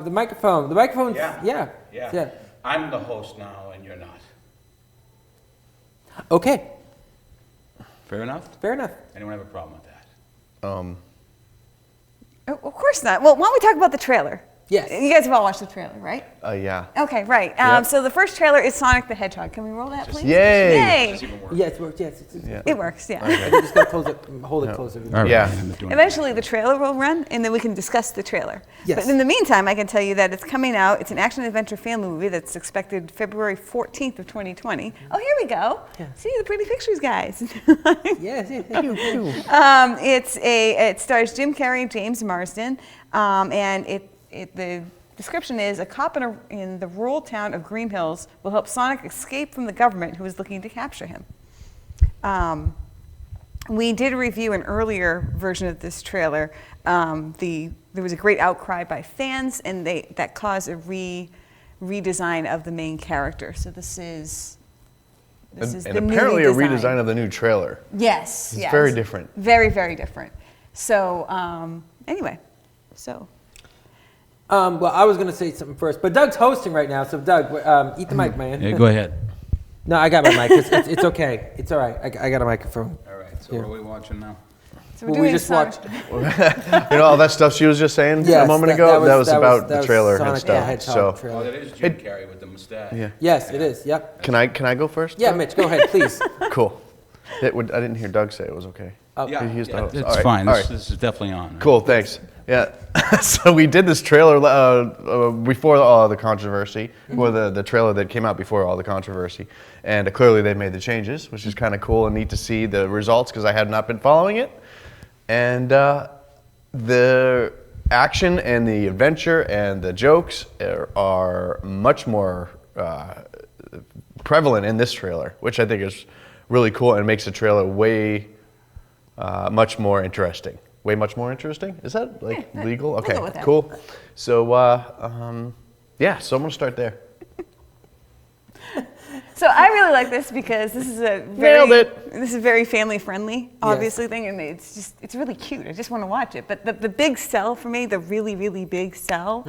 the microphone. The microphone. Yeah. Yeah. I'm the host now, and you're not. Okay. Fair enough? Fair enough. Anyone have a problem with that? Oh, of course not. Well, why don't we talk about the trailer? Yes. You guys have all watched the trailer, right? Yeah. Okay, right. Yep. So the first trailer is Sonic the Hedgehog. Can we roll that, please? Yay! Yay! Yes, it works. Yes, It works, yeah. Okay. You just gotta close it, hold it closer. All right. Yeah. Eventually, the trailer will run, and then we can discuss the trailer. Yes. But in the meantime, I can tell you that it's coming out. It's an action-adventure family movie that's expected February 14th of 2020. Oh, here we go. Yeah. See the pretty pictures, guys. Yes. It stars Jim Carrey and James Marsden, and the description is a cop in the rural town of Green Hills will help Sonic escape from the government who is looking to capture him. We did review an earlier version of this trailer. There was a great outcry by fans, and that caused a redesign of the main character. So this is the apparently newly a redesign of the new trailer. Yes, It's yes. very different. Very, very different. So anyway, so. Well, I was gonna say something first, but Doug's hosting right now, so Doug, eat the mic, man. Yeah, go ahead. No, I got my mic. It's okay. It's all right. I got a microphone. All right, so what are we watching now? So Well, we just watched. All that stuff she was just saying Yes, a moment ago. That was about the was trailer Sonic and the stuff. Hedgehog So, trailer. Oh, that is Jim Carrey with the mustache. yeah. Yes, it is. Yep. Can I go first? Yeah, Mitch, go ahead, please. Cool. I didn't hear Doug say it was okay. Yeah, He's the host. It's All right, fine. all This, right. this is definitely on. Cool, thanks. Yeah. So we did this trailer before all the controversy, or the trailer that came out before all the controversy. And clearly they made the changes, which is kind of cool and neat to see the results because I had not been following it. And the action and the adventure and the jokes are much more prevalent in this trailer, which I think is really cool and makes the trailer way much more interesting. Way much more interesting? Is that legal? Okay, go with that. cool. So yeah, so I'm gonna start there. So I really like this because this is Nailed it. This is very family friendly, obviously thing, and it's really cute. I just want to watch it. But the big sell for me, the really, really big sell,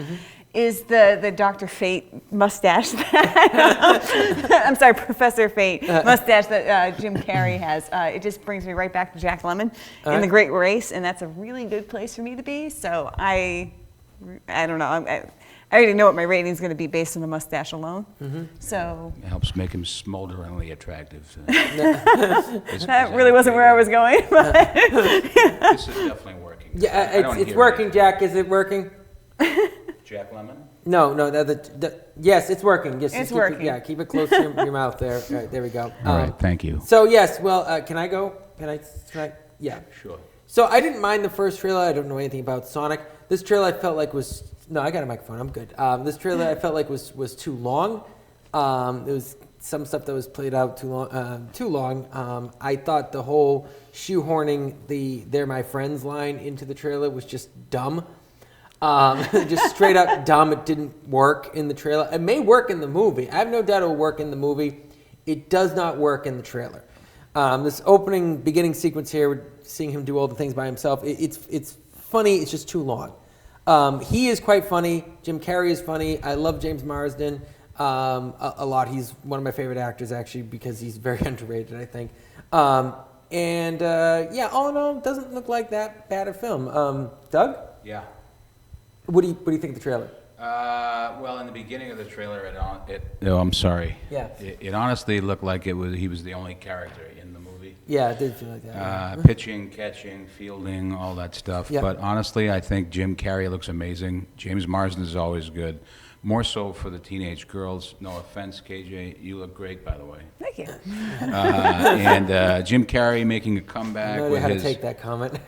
is the Dr. Fate mustache. I'm sorry, Professor Fate mustache that Jim Carrey has. It just brings me right back to Jack Lemmon in The Great Race, and that's a really good place for me to be. So I don't know. I already know what my rating is going to be based on the mustache alone. So It helps make him smolderingly attractive. that really wasn't where I was going. But This is definitely working. Yeah, it's working, Jack. Is it working? Jack Lemmon? No. Yes, it's working. Just It's keep working. Keep it close to your mouth there. All right, there we go. All right, thank you. So yes, well, can I go? Can I? Yeah. Sure. So I didn't mind the first trailer. I don't know anything about Sonic. This trailer I felt like was I got a microphone. I'm good. This trailer I felt like was too long. There was some stuff that was played out too long. I thought the whole shoehorning the "They're my friends" line into the trailer was just dumb. Just straight up dumb. It didn't work in the trailer. It may work in the movie. I have no doubt it will work in the movie. It does not work in the trailer. This beginning sequence here, we're seeing him do all the things by himself. It's funny. It's just too long. He is quite funny. Jim Carrey is funny. I love James Marsden a lot. He's one of my favorite actors, actually, because he's very underrated, I think. All in all, it doesn't look like that bad a film. Doug? Yeah. What do you think of the trailer? Well, in the beginning of the trailer, Oh, I'm sorry. Yeah. It honestly looked like he was the only character in the movie. Yeah, it did feel like that. Pitching, catching, fielding, all that stuff. Yeah. But honestly, I think Jim Carrey looks amazing. James Marsden is always good. More so for the teenage girls. No offense, KJ, you look great, by the way. Thank you. And Jim Carrey making a comeback No idea with how his. to take that comment.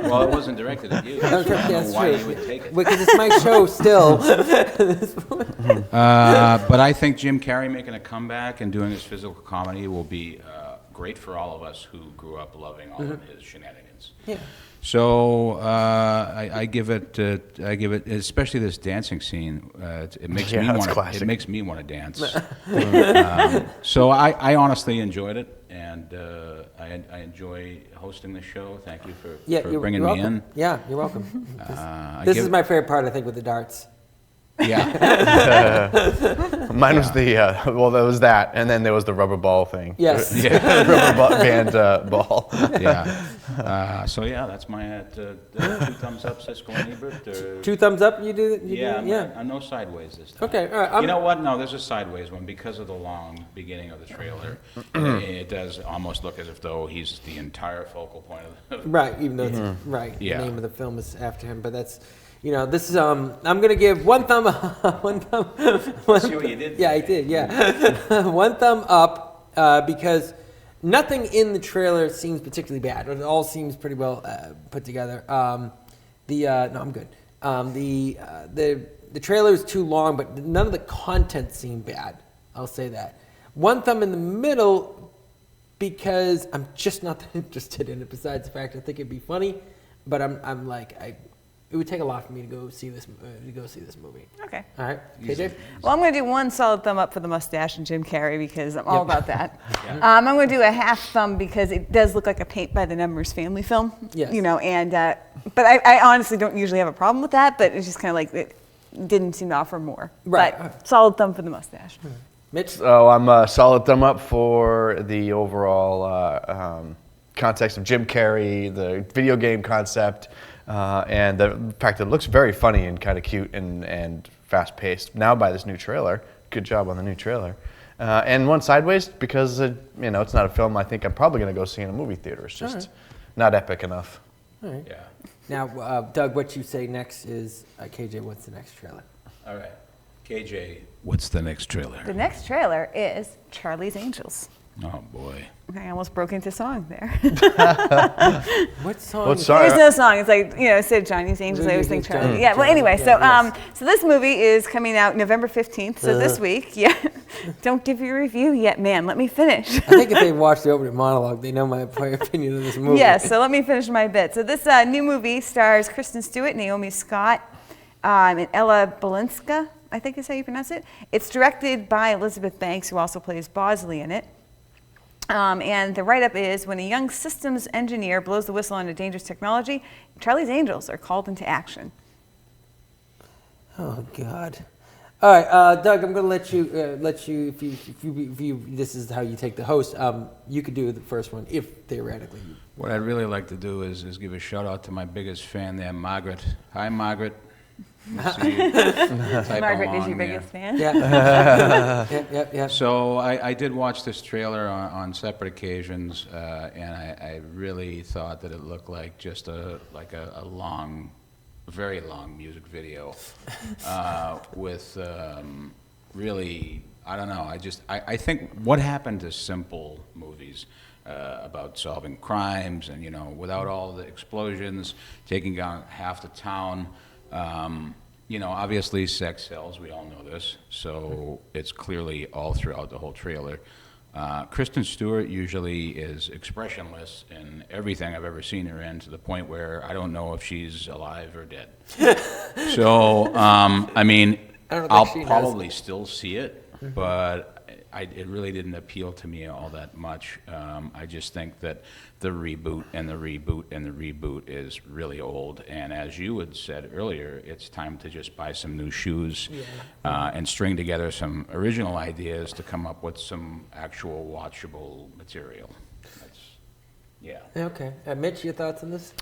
Well, it wasn't directed at you. So I don't know why you would take it. Because it's my show still. But I think Jim Carrey making a comeback and doing his physical comedy will be great for all of us who grew up loving all of his shenanigans. Yeah. So I give it, especially this dancing scene. It makes me want. It makes me want to dance. So I honestly enjoyed it, and I enjoy hosting the show. Thank you for bringing me in. Yeah, you're welcome. This is my favorite part, I think, with the darts. Yeah. Mine was well, there was that, and then there was the rubber ball thing. Yes. Yeah, rubber band ball. Yeah. So yeah, that's my 2 thumbs up, Siskel and Ebert. Or, 2 thumbs up, you do? No sideways this time. Okay, all right. You know what? No, there's a sideways one because of the long beginning of the trailer. It does almost look as if though he's the entire focal point of the Right, even though it's right. Yeah. The name of the film is after him, but that's. This is I'm gonna give 1 thumb up. 1 thumb. See what you did? Yeah, I did. Yeah, 1 thumb up because nothing in the trailer seems particularly bad. It all seems pretty well put together. No, I'm good. The trailer is too long, but none of the content seemed bad. I'll say that. 1 thumb in the middle because I'm just not that interested in it. Besides the fact I think it'd be funny, but I'm like it would take a lot for me to go see this movie. Okay. All right. KJ? Well, I'm going to do 1 solid thumb up for the mustache and Jim Carrey because I'm all about that. I'm going to do a half thumb because it does look like a paint by the numbers family film. Yes. But I honestly don't usually have a problem with that, but it's just kind of like it didn't seem to offer more. Right. But solid thumb for the mustache. Mitch? So I'm a solid thumb up for the overall context of Jim Carrey, the video game concept, and the fact that it looks very funny and kind of cute and fast-paced now by this new trailer. Good job on the new trailer. And 1 sideways because it's not a film I think I'm probably going to go see in a movie theater. It's just not epic enough. All right. Yeah. Now, Doug, what you say next is KJ. What's the next trailer? All right. KJ, what's the next trailer? The next trailer is Charlie's Angels. Oh boy. I almost broke into song there. What song? What song? There's no song. It's like, I said Johnny's Angels. I always think Charlie. Yeah, well, anyway, so this movie is coming out November 15th, so this week. Yeah. Don't give your review yet, man. Let me finish. I think if they watch the opening monologue, they know my opinion of this movie. Yes, so let me finish my bit. So this new movie stars Kristen Stewart, Naomi Scott, and Ella Balinska, I think is how you pronounce it. It's directed by Elizabeth Banks, who also plays Bosley in it. And the write-up is, when a young systems engineer blows the whistle on a dangerous technology, Charlie's Angels are called into action. Oh, God. All right, Doug, I'm going to let you, if you, this is how you take the host, you could do the first one, if theoretically. What I'd really like to do is give a shout out to my biggest fan there, Margaret. Hi, Margaret. Margaret is your biggest fan? Yeah. Yeah. So I did watch this trailer on separate occasions, and I really thought that it looked like just a long, very long music video with really, I don't know, I think what happened to simple movies about solving crimes and, without all the explosions, taking down half the town, obviously sex sells, we all know this, so it's clearly all throughout the whole trailer. Kristen Stewart usually is expressionless in everything I've ever seen her in, to the point where I don't know if she's alive or dead. So, I'll probably still see it, but it really didn't appeal to me all that much. I just think that the reboot and the reboot and the reboot is really old. And as you had said earlier, it's time to just buy some new shoes and string together some original ideas to come up with some actual watchable material. Yeah. Okay. Mitch, your thoughts on this?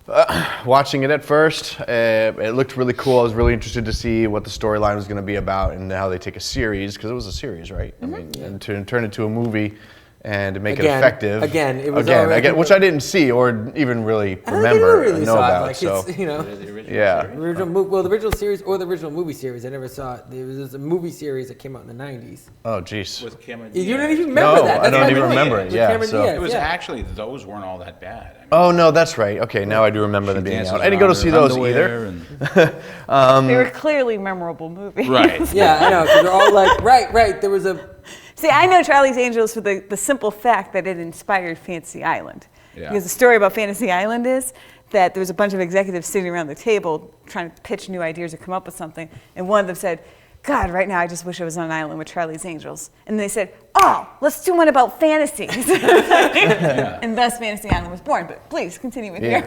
Watching it at first, it looked really cool. I was really interested to see what the storyline was going to be about and how they take a series, because it was a series, right? I mean, and to turn it into a movie and to make it effective. It was which I didn't see or even really remember or know about. Like, so, you know, yeah. the original series or the original movie series. I never saw it. There was a movie series that came out in the 90s. Oh, jeez. With Cameron You don't even remember that. I don't even remember it. Yeah, it was actually, those weren't all that bad. I mean, oh, no, that's right. Okay, now I do remember them being out. I didn't go to see those either. They were clearly memorable movies. Right. Yeah, I know. 'Cause they're all like, right. There was a... See, I know Charlie's Angels for the simple fact that it inspired Fantasy Island. Yeah. Because the story about Fantasy Island is that there was a bunch of executives sitting around the table trying to pitch new ideas or come up with something, and one of them said, God, right now I just wish I was on an island with Charlie's Angels. And they said, oh, let's do one about fantasies. And thus Fantasy Island was born. But please, continue with your...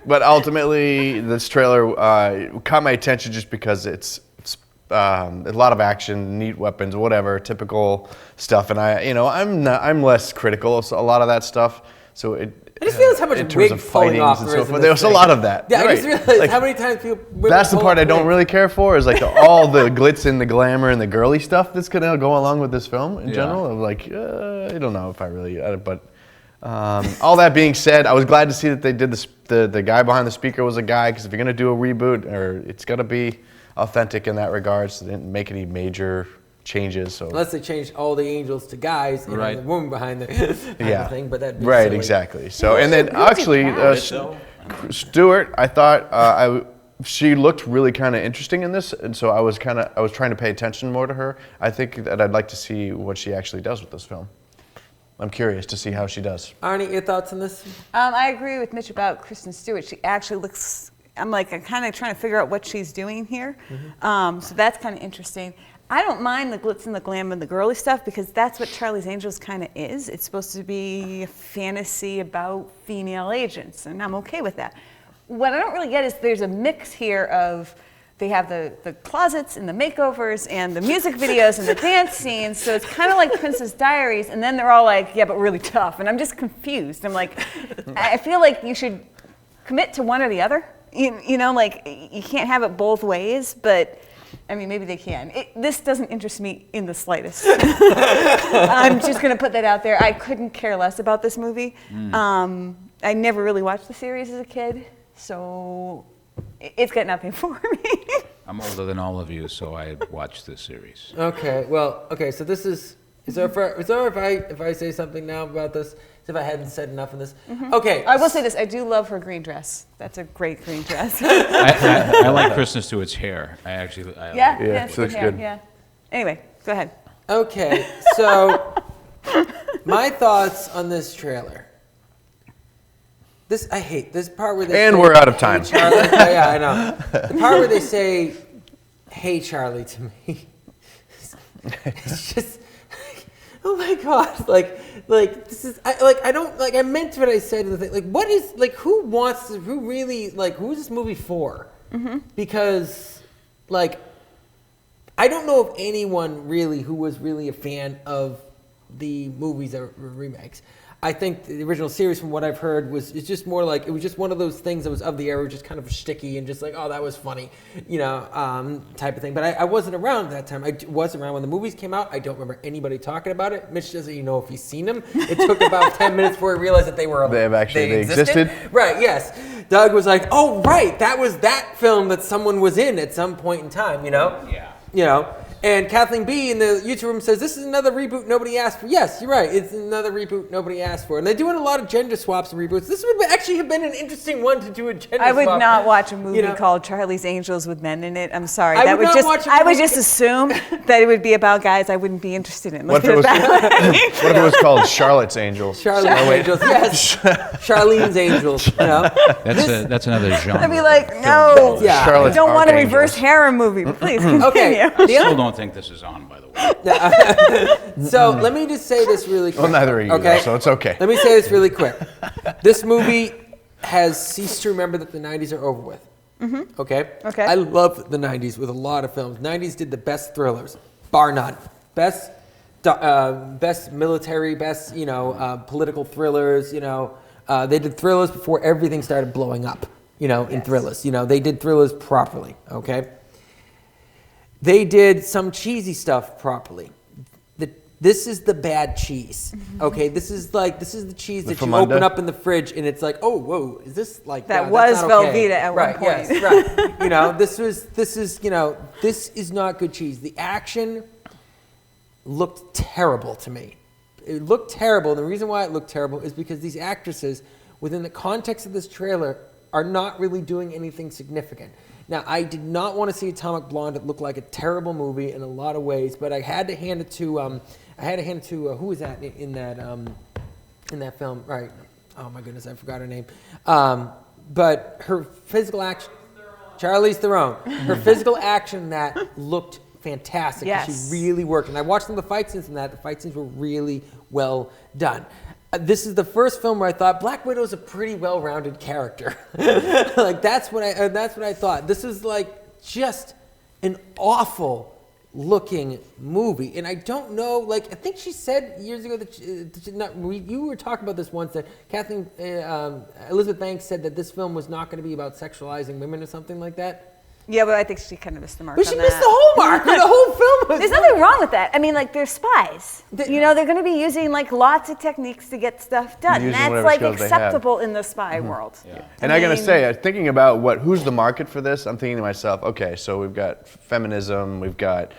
But ultimately, this trailer caught my attention just because it's a lot of action, neat weapons, whatever, typical stuff. And I'm less critical of a lot of that stuff. So I just realized how much wig falling off and so forth. There was a lot of that. Yeah, right. I just realized how many times people... That's the part I don't really care for, is like all the glitz and the glamour and the girly stuff that's going to go along with this film in general. I'm like, I don't know if I really... but all that being said, I was glad to see that they did this. The guy behind the speaker was a guy, because if you're going to do a reboot, it's got to be authentic in that regard, so they didn't make any major changes. So unless they changed all the angels to guys and the woman behind the thing, but that right, exactly. So and then actually Stewart, I thought she looked really kind of interesting in this, and so I was trying to pay attention more to her. I think that I'd like to see what she actually does with this film. I'm curious to see how she does. Arnie, your thoughts on this? I agree with Mitch about Kristen Stewart. She actually looks... I'm kind of trying to figure out what she's doing here. So that's kind of interesting. I don't mind the glitz and the glam and the girly stuff, because that's what Charlie's Angels kind of is. It's supposed to be a fantasy about female agents, and I'm okay with that. What I don't really get is there's a mix here of, they have the closets and the makeovers and the music videos and the dance scenes, so it's kind of like Princess Diaries, and then they're all like, yeah, but really tough, and I'm just confused. I'm like, I feel like you should commit to one or the other. You know, like, you can't have it both ways, but, I mean, maybe they can. This doesn't interest me in the slightest. I'm just going to put that out there. I couldn't care less about this movie. I never really watched the series as a kid, so it's got nothing for me. I'm older than all of you, so I watched this series. Okay, well, so this is there if I say something now about this? If I hadn't said enough in this. Okay. I will say this, I do love her green dress. That's a great green dress. I like Kristen Stewart's hair. She looks good. Yeah. Anyway, go ahead. Okay, so my thoughts on this trailer. I hate this part where they and say, we're out of time. Hey, Charlie. Yeah, I know. The part where they say, "Hey, Charlie," to me, it's just, oh my God, like this is, I don't, I meant what I said in the thing. Like, what is, who wants this, who really, who's this movie for? Because, I don't know of anyone really who was really a fan of the movies that were remakes. I think the original series, from what I've heard, it's just more like, it was just one of those things that was of the era, just kind of sticky and just oh, that was funny, type of thing. But I wasn't around at that time. I wasn't around when the movies came out. I don't remember anybody talking about it. Mitch doesn't even know if he's seen them. It took about 10 minutes before he realized that they existed. Right, yes. Doug was like, oh, right, that was that film that someone was in at some point in time, Yeah. And Kathleen B. in the YouTube room says, this is another reboot nobody asked for. Yes, you're right. It's another reboot nobody asked for. And they're doing a lot of gender swaps and reboots. This would actually have been an interesting one to do a gender swap. I would not watch a movie called Charlie's Angels with men in it. I'm sorry. I would just assume that it would be about guys I wouldn't be interested in. What if it was called Charlotte's Angels? Charlotte's Angels, yes. Charlene's Angels, That's another genre. I'd be like, no. Yeah. I don't want a reverse harem movie, but please continue. Okay. I still don't think this is on, by the way. So let me just say this really quick. Well, neither are you, though, so it's okay. Let me say this really quick. This movie has ceased to remember that the 90s are over with. Okay? I love the 90s with a lot of films. 90s did the best thrillers, bar none. Best military, best, political thrillers, they did thrillers before everything started blowing up. in Thrillers. They did Thrillers properly, okay? They did some cheesy stuff properly. This is the bad cheese, okay? This is the cheese that you open up in the fridge and it's like, oh, whoa, is this like that was Velveeta at one point? Yes, right. This is not good cheese. The action looked terrible to me. It looked terrible. And the reason why it looked terrible is because these actresses, within the context of this trailer, are not really doing anything significant. Now, I did not want to see Atomic Blonde. It looked like a terrible movie in a lot of ways, but I had to hand it to who was that in that film? Right. Oh my goodness, I forgot her name. But her physical action, Charlize Theron. Her physical action in that looked fantastic. Yes. She really worked. And I watched some of the fight scenes in that. The fight scenes were really well done. This is the first film where I thought Black Widow's a pretty well-rounded character. Like that's what I thought. This is like just an awful looking movie, and I don't know. Like I think she said years ago that you were talking about this once, that Elizabeth Banks said that this film was not going to be about sexualizing women or something like that. Yeah, but I think she kind of missed the mark. But on she that. missed the whole mark. The whole film was. There's nothing wrong with that. I mean, like they're spies. They're going to be using like lots of techniques to get stuff done. Using That's whatever like skills they acceptable in the spy world. Yeah. And I gotta say, thinking about who's the market for this, I'm thinking to myself, okay, so we've got feminism, we've got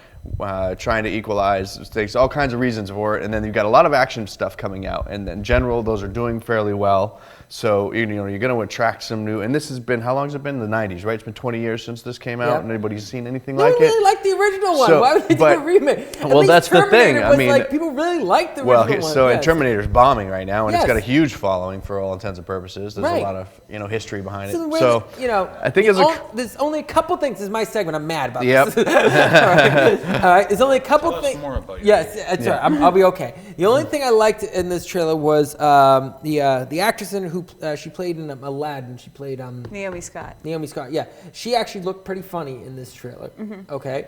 trying to equalize, there's all kinds of reasons for it, and then you've got a lot of action stuff coming out, and in general, those are doing fairly well. So you're going to attract some new, and this has been, how long has it been? The 90s, right? It's been 20 years since this came out, and anybody's seen anything like it? No one really liked the original one. So, Why would they do a remake? Well, that's the thing. I mean, like, people really liked the original one. So and Terminator's bombing right now, and it's got a Yes. huge following for all intents and purposes. There's a lot of history behind it. So, the way So I think there's only a couple things. This is my segment. I'm mad about Yep. this. All right. There's only a couple things. more about your Yes, that's right. I'll be okay. The only thing I liked in this trailer was the actress in who she played in Aladdin. She played Naomi Scott. Naomi Scott. Yeah, she actually looked pretty funny in this trailer. Okay.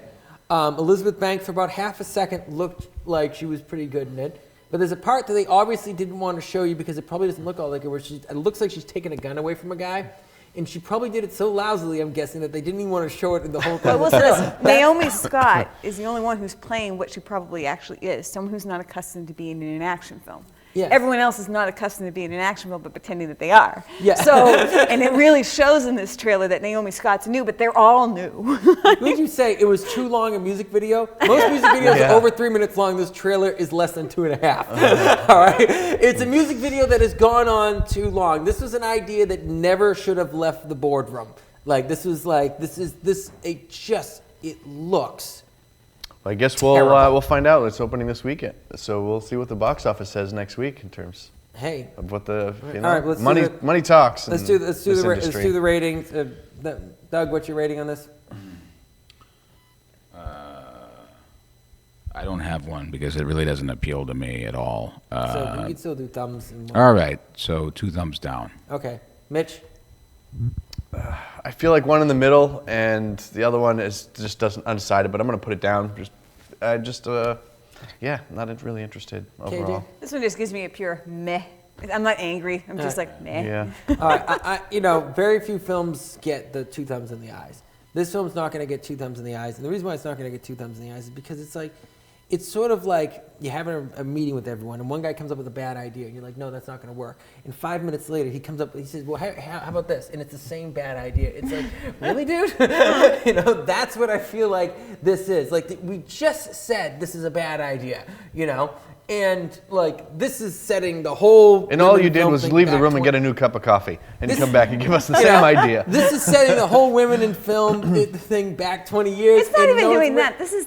Elizabeth Banks for about half a second looked like she was pretty good in it. But there's a part that they obviously didn't want to show you because it probably doesn't look all like it, where it looks like she's taking a gun away from a guy. And she probably did it so lousily, I'm guessing, that they didn't even want to show it in the whole thing. But listen, Naomi Scott is the only one who's playing what she probably actually is, someone who's not accustomed to being in an action film. Yes. Everyone else is not accustomed to being in an action film, but pretending that they are. Yeah. So, and it really shows in this trailer that Naomi Scott's new, but they're all new. Would you say it was too long a music video? Most music videos are over 3 minutes long. This trailer is less than 2.5. All right, it's a music video that has gone on too long. This was an idea that never should have left the boardroom. Like it looks. I guess we'll find out. It's opening this weekend, so we'll see what the box office says next week in terms of what the all right, money talks. Let's do the ratings. Doug, what's your rating on this? I don't have one because it really doesn't appeal to me at all. So we can still do thumbs. All right, so 2 thumbs down. Okay, Mitch. I feel like one in the middle, and the other one is just doesn't undecided. But I'm going to put it down. Not really interested overall. This one just gives me a pure meh. I'm not angry. I'm just like meh. Yeah. All right. Very few films get the 2 thumbs in the eyes. This film's not going to get 2 thumbs in the eyes, and the reason why it's not going to get 2 thumbs in the eyes is because it's sort of like you're having a meeting with everyone, and one guy comes up with a bad idea, and you're like, no, that's not going to work. And 5 minutes later, he comes up, he says, well, how about this? And it's the same bad idea. It's like, really, dude? That's what I feel like this is. Like, we just said this is a bad idea, And this is setting the whole. And all you did was leave the room and get a new cup of coffee, and come back and give us the same idea. This is setting the whole women in film thing back 20 years. It's not even doing that. This is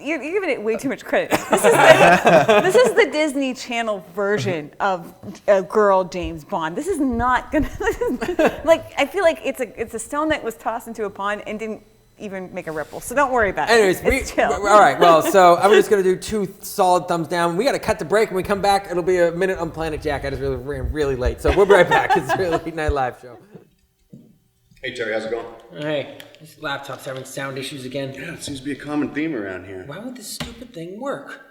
you're giving it way too much credit. This is the Disney Channel version of a girl James Bond. This is not gonna. I feel like it's a stone that was tossed into a pond and didn't even make a ripple. So don't worry about it. Anyways, all right. Well, so I'm just gonna do 2 solid thumbs down. We got to cut the break. When we come back, it'll be a minute on Planet Jack. I just really ran really late, so we'll be right back. It's a really late night live show. Hey Terry, how's it going? Hey, this laptop's having sound issues again. Yeah, it seems to be a common theme around here. Why would this stupid thing work?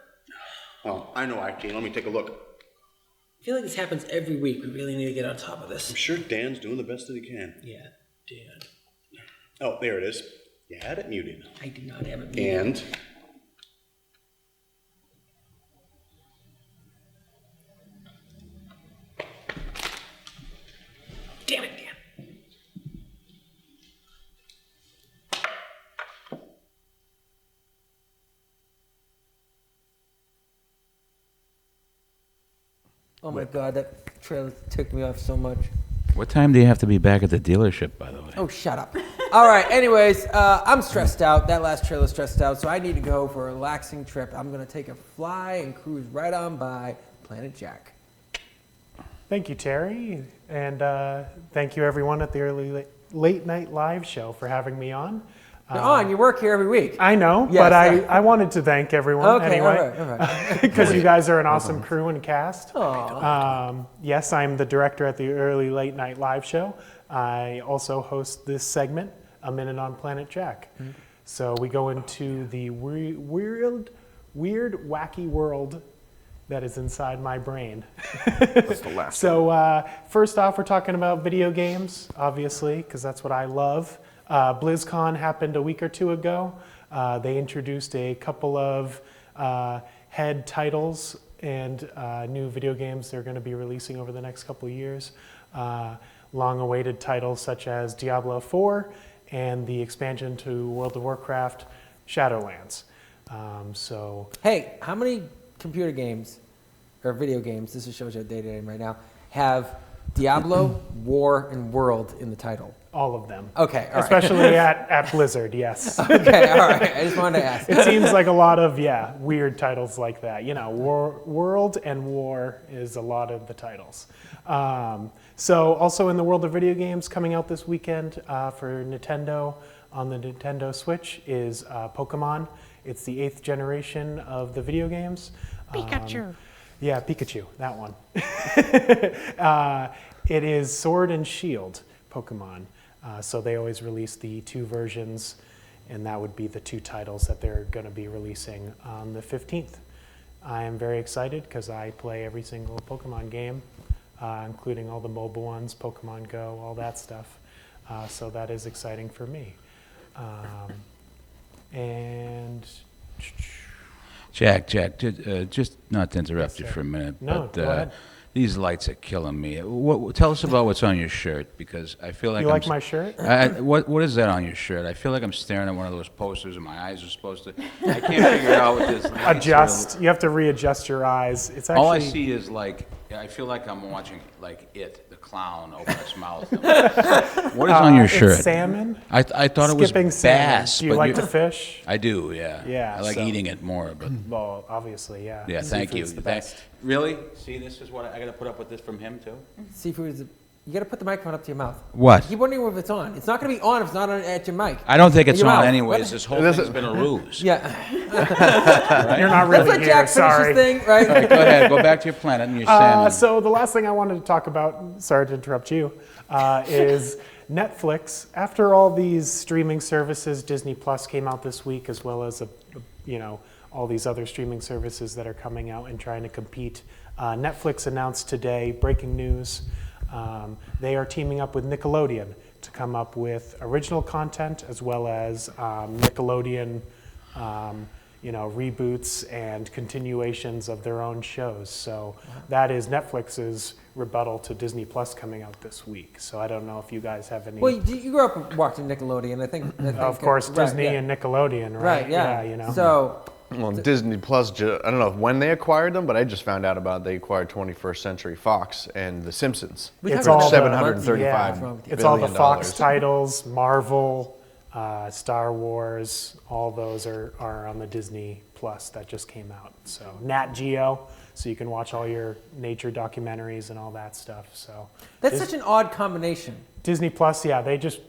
Oh, I know IT. Let me take a look. I feel like this happens every week. We really need to get on top of this. I'm sure Dan's doing the best that he can. Yeah. Dan. Oh, there it is. You had it muted. I did not have it muted. And Damn it, Dan. Oh my God, that trailer ticked me off so much. What time do you have to be back at the dealership, by the way? Oh, shut up. All right, anyways, I'm stressed out. That last trailer stressed out, so I need to go for a relaxing trip. I'm going to take a fly and cruise right on by Planet Jack. Thank you, Terry. And thank you, everyone, at the early late night live show for having me on. You're on. You work here every week. I know, Yes, but I wanted to thank everyone Okay, anyway. all right. Because you guys are an awesome crew and cast. Aw. Yes, I'm the director at the early late night live show. I also host this segment, A Minute on Planet Jack. So we go into the weird, wacky world that is inside my brain. That's the last So first off, we're talking about video games, obviously, because that's what I love. BlizzCon happened a week or two ago. They introduced a couple of head titles and new video games they're going to be releasing over the next couple of years. Long-awaited titles such as Diablo 4 and the expansion to World of Warcraft, Shadowlands. Hey, how many computer games or video games, this shows you a data name right now, have Diablo, War, and World in the title? All of them. Okay, all right. Especially at Blizzard, yes. Okay, all right. I just wanted to ask. It seems like a lot of, weird titles like that. You know, World and War is a lot of the titles. So also in the world of video games, coming out this weekend for Nintendo on the Nintendo Switch is Pokemon. It's the 8th generation of the video games. Pikachu. Yeah, Pikachu, that one. It is Sword and Shield Pokemon. So they always release the 2 versions, and that would be the 2 titles that they're going to be releasing on the 15th. I am very excited because I play every single Pokemon game, including all the mobile ones, Pokemon Go, all that stuff. So that is exciting for me. And Jack, just not to interrupt you for a minute, No, but go ahead. these lights are killing me. Tell us about what's on your shirt, because I feel like You like my shirt? What is that on your shirt? I feel like I'm staring at one of those posters, and my eyes are supposed to. I can't figure out what this. Adjust. You have to readjust your eyes. It's actually. All I see is I feel like I'm watching the clown open its mouth. What is on your shirt? It's salmon. I thought it was Skipping bass. salmon. Do you like to fish? I do, yeah. Yeah. I like eating it more, but. Well, obviously, yeah. Yeah, thank you. Seafood's the best. Really? See, this is what I got to put up with this from him too. Seafood is. You got to put the microphone up to your mouth. What? I keep wondering if it's on. It's not going to be on if it's not on at your mic. I don't think Or it's your on mouth. anyways. What? This whole thing's been a ruse. Yeah. Right? You're not really Let's let here, Jack finish sorry. his thing, right? All right, go ahead. Go back to your planet and your salmon. So the last thing I wanted to talk about, sorry to interrupt you, is Netflix. After all these streaming services, Disney Plus came out this week, as well as all these other streaming services that are coming out and trying to compete. Netflix announced today, breaking news, they are teaming up with Nickelodeon to come up with original content as well as Nickelodeon reboots and continuations of their own shows. So that is Netflix's rebuttal to Disney Plus coming out this week. So I don't know if you guys have any. Well, you grew up watching Nickelodeon, I think. Of course, Disney and Nickelodeon, right? Right, yeah. Yeah, So. Well, Disney Plus, I don't know when they acquired them, but I just found out about they acquired 21st Century Fox and The Simpsons. It's all $735 It's all the billion. Fox titles, Marvel, Star Wars, all those are on the Disney Plus that just came out. So Nat Geo, so you can watch all your nature documentaries and all that stuff. So That's such an odd combination. Disney Plus, yeah,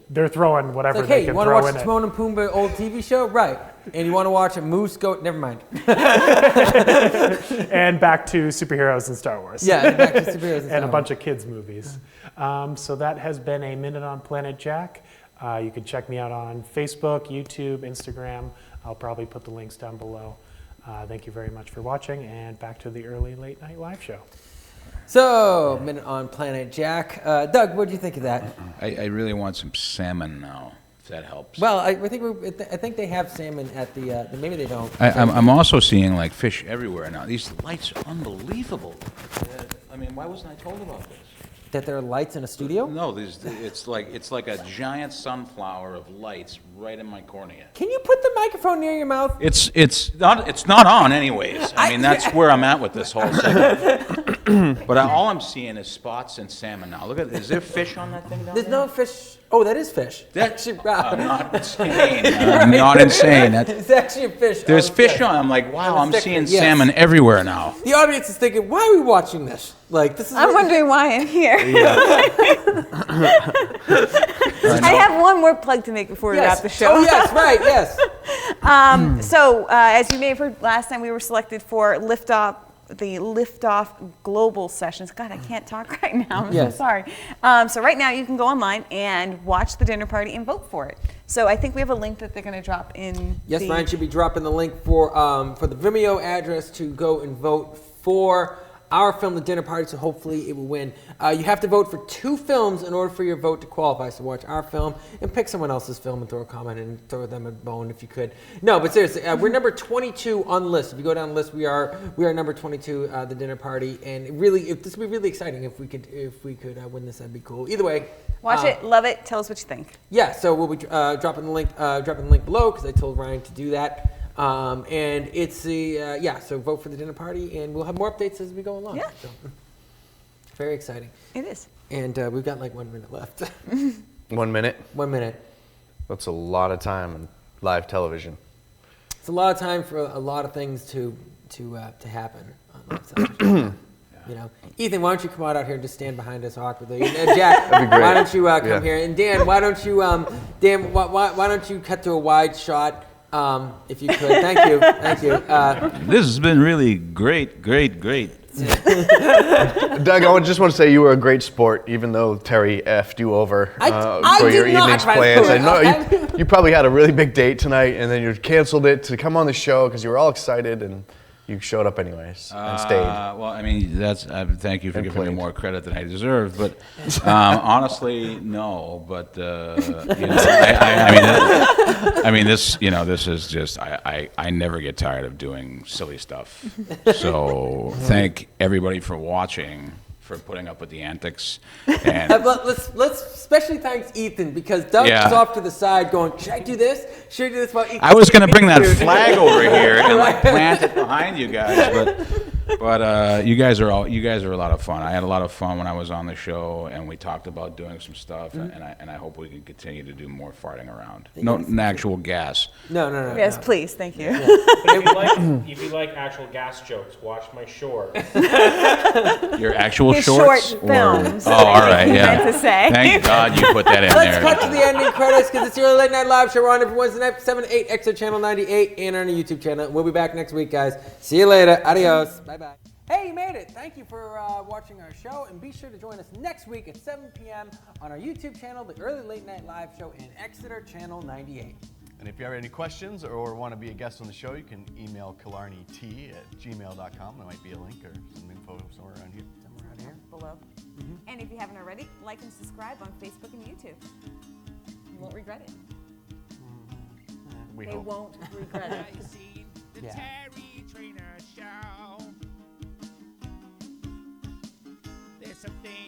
they're throwing whatever It's like, they hey, can you want to throw watch in the it. Timon and Pumbaa old TV show? Right. And you want to watch a moose go? Never mind. And back to superheroes and Star Wars. Yeah, back to superheroes and Star and a Wars. bunch of kids movies. So that has been a Minute on Planet Jack. You can check me out on Facebook, YouTube, Instagram. I'll probably put the links down below. Thank you very much for watching, and back to the early late night live show. So, minute on Planet Jack. Doug, what do you think of that? I really want some salmon now, if that helps. Well, I think they have salmon at the. Maybe they don't. I'm also seeing like fish everywhere now. These lights are unbelievable. I mean, why wasn't I told about this? That there are lights in a studio? No, it's like a giant sunflower of lights right in my cornea. Can you put the microphone near your mouth? It's not on anyways. I mean, that's where I'm at with this whole segment. But all I'm seeing is spots and salmon now. Look at, is there fish on that thing down There's there? no fish. Oh, that is fish. That's actually, I'm not insane. I'm not insane. It's actually a fish. There's fish on. I'm like, wow, I'm seeing yes. salmon everywhere now. The audience is thinking, why are we watching this? Like, this is. I'm wondering why I'm here. Yeah. I have one more plug to make before we wrap the show. Oh, yes, right, yes. So, as you may have heard last time, we were selected for the Liftoff Global Sessions. God, I can't talk right now. I'm so sorry. So right now you can go online and watch the dinner party and vote for it. So I think we have a link that they're going to drop in. Yes, Ryan should be dropping the link for the Vimeo address to go and vote for our film, The Dinner Party, so hopefully it will win. You have to vote for 2 films in order for your vote to qualify. So watch our film and pick someone else's film and throw a comment and throw them a bone if you could. No, but seriously, we're number 22 on the list. If you go down the list, we are number 22, The Dinner Party, and this would be really exciting if we could win this. That'd be cool. Either way, watch it, love it, tell us what you think. Yeah, so we'll be dropping the link below because I told Ryan to do that. And it's so vote for The Dinner Party, and we'll have more updates as we go along. Yeah. So, very exciting. It is. And we've got like 1 minute left. 1 minute? 1 minute. That's a lot of time in live television. It's a lot of time for a lot of things to happen on live television. You know, Ethan, why don't you come out here and just stand behind us awkwardly? And Jack, That'd be great. why don't you come here? And Dan, why don't you why don't you cut to a wide shot? If you could. Thank you. This has been really great. Doug, I just want to say you were a great sport, even though Terry effed you over for your evening's plans. I know you probably had a really big date tonight, and then you canceled it to come on the show because you were all excited, and you showed up anyways and stayed. Well, I mean, thank you for giving me more credit than I deserve, but honestly, no. But this is just I never get tired of doing silly stuff. So thank everybody for watching, for putting up with the antics. And let's especially thanks Ethan because Doug is off to the side going, should I do this? Should I do this? While Ethan I was going to bring that flag over here and like plant it behind you guys, but you guys are a lot of fun. I had a lot of fun when I was on the show, and we talked about doing some stuff, and I hope we can continue to do more farting around. No actual gas. No. Yes, please, thank you. But if you like actual gas jokes, watch my short. Your actual His shorts? short films. Oh, all right, he yeah. meant to say. Thank God you put that in Let's there. cut to the ending credits because it's your late night live show. We're on every Wednesday night, 7 to 8, Extra Channel 98, and on our YouTube channel. We'll be back next week, guys. See you later. Adios. Bye-bye. Hey, you made it. Thank you for watching our show, and be sure to join us next week at 7 p.m. on our YouTube channel, the Early Late Night Live Show, in Exeter Channel 98. And if you have any questions or want to be a guest on the show, you can email killarneyt@gmail.com. There might be a link or some info somewhere around here. Somewhere around here below. And if you haven't already, like and subscribe on Facebook and YouTube. You won't regret it. We They hope. won't regret it. The Terry Traynor Show. There's something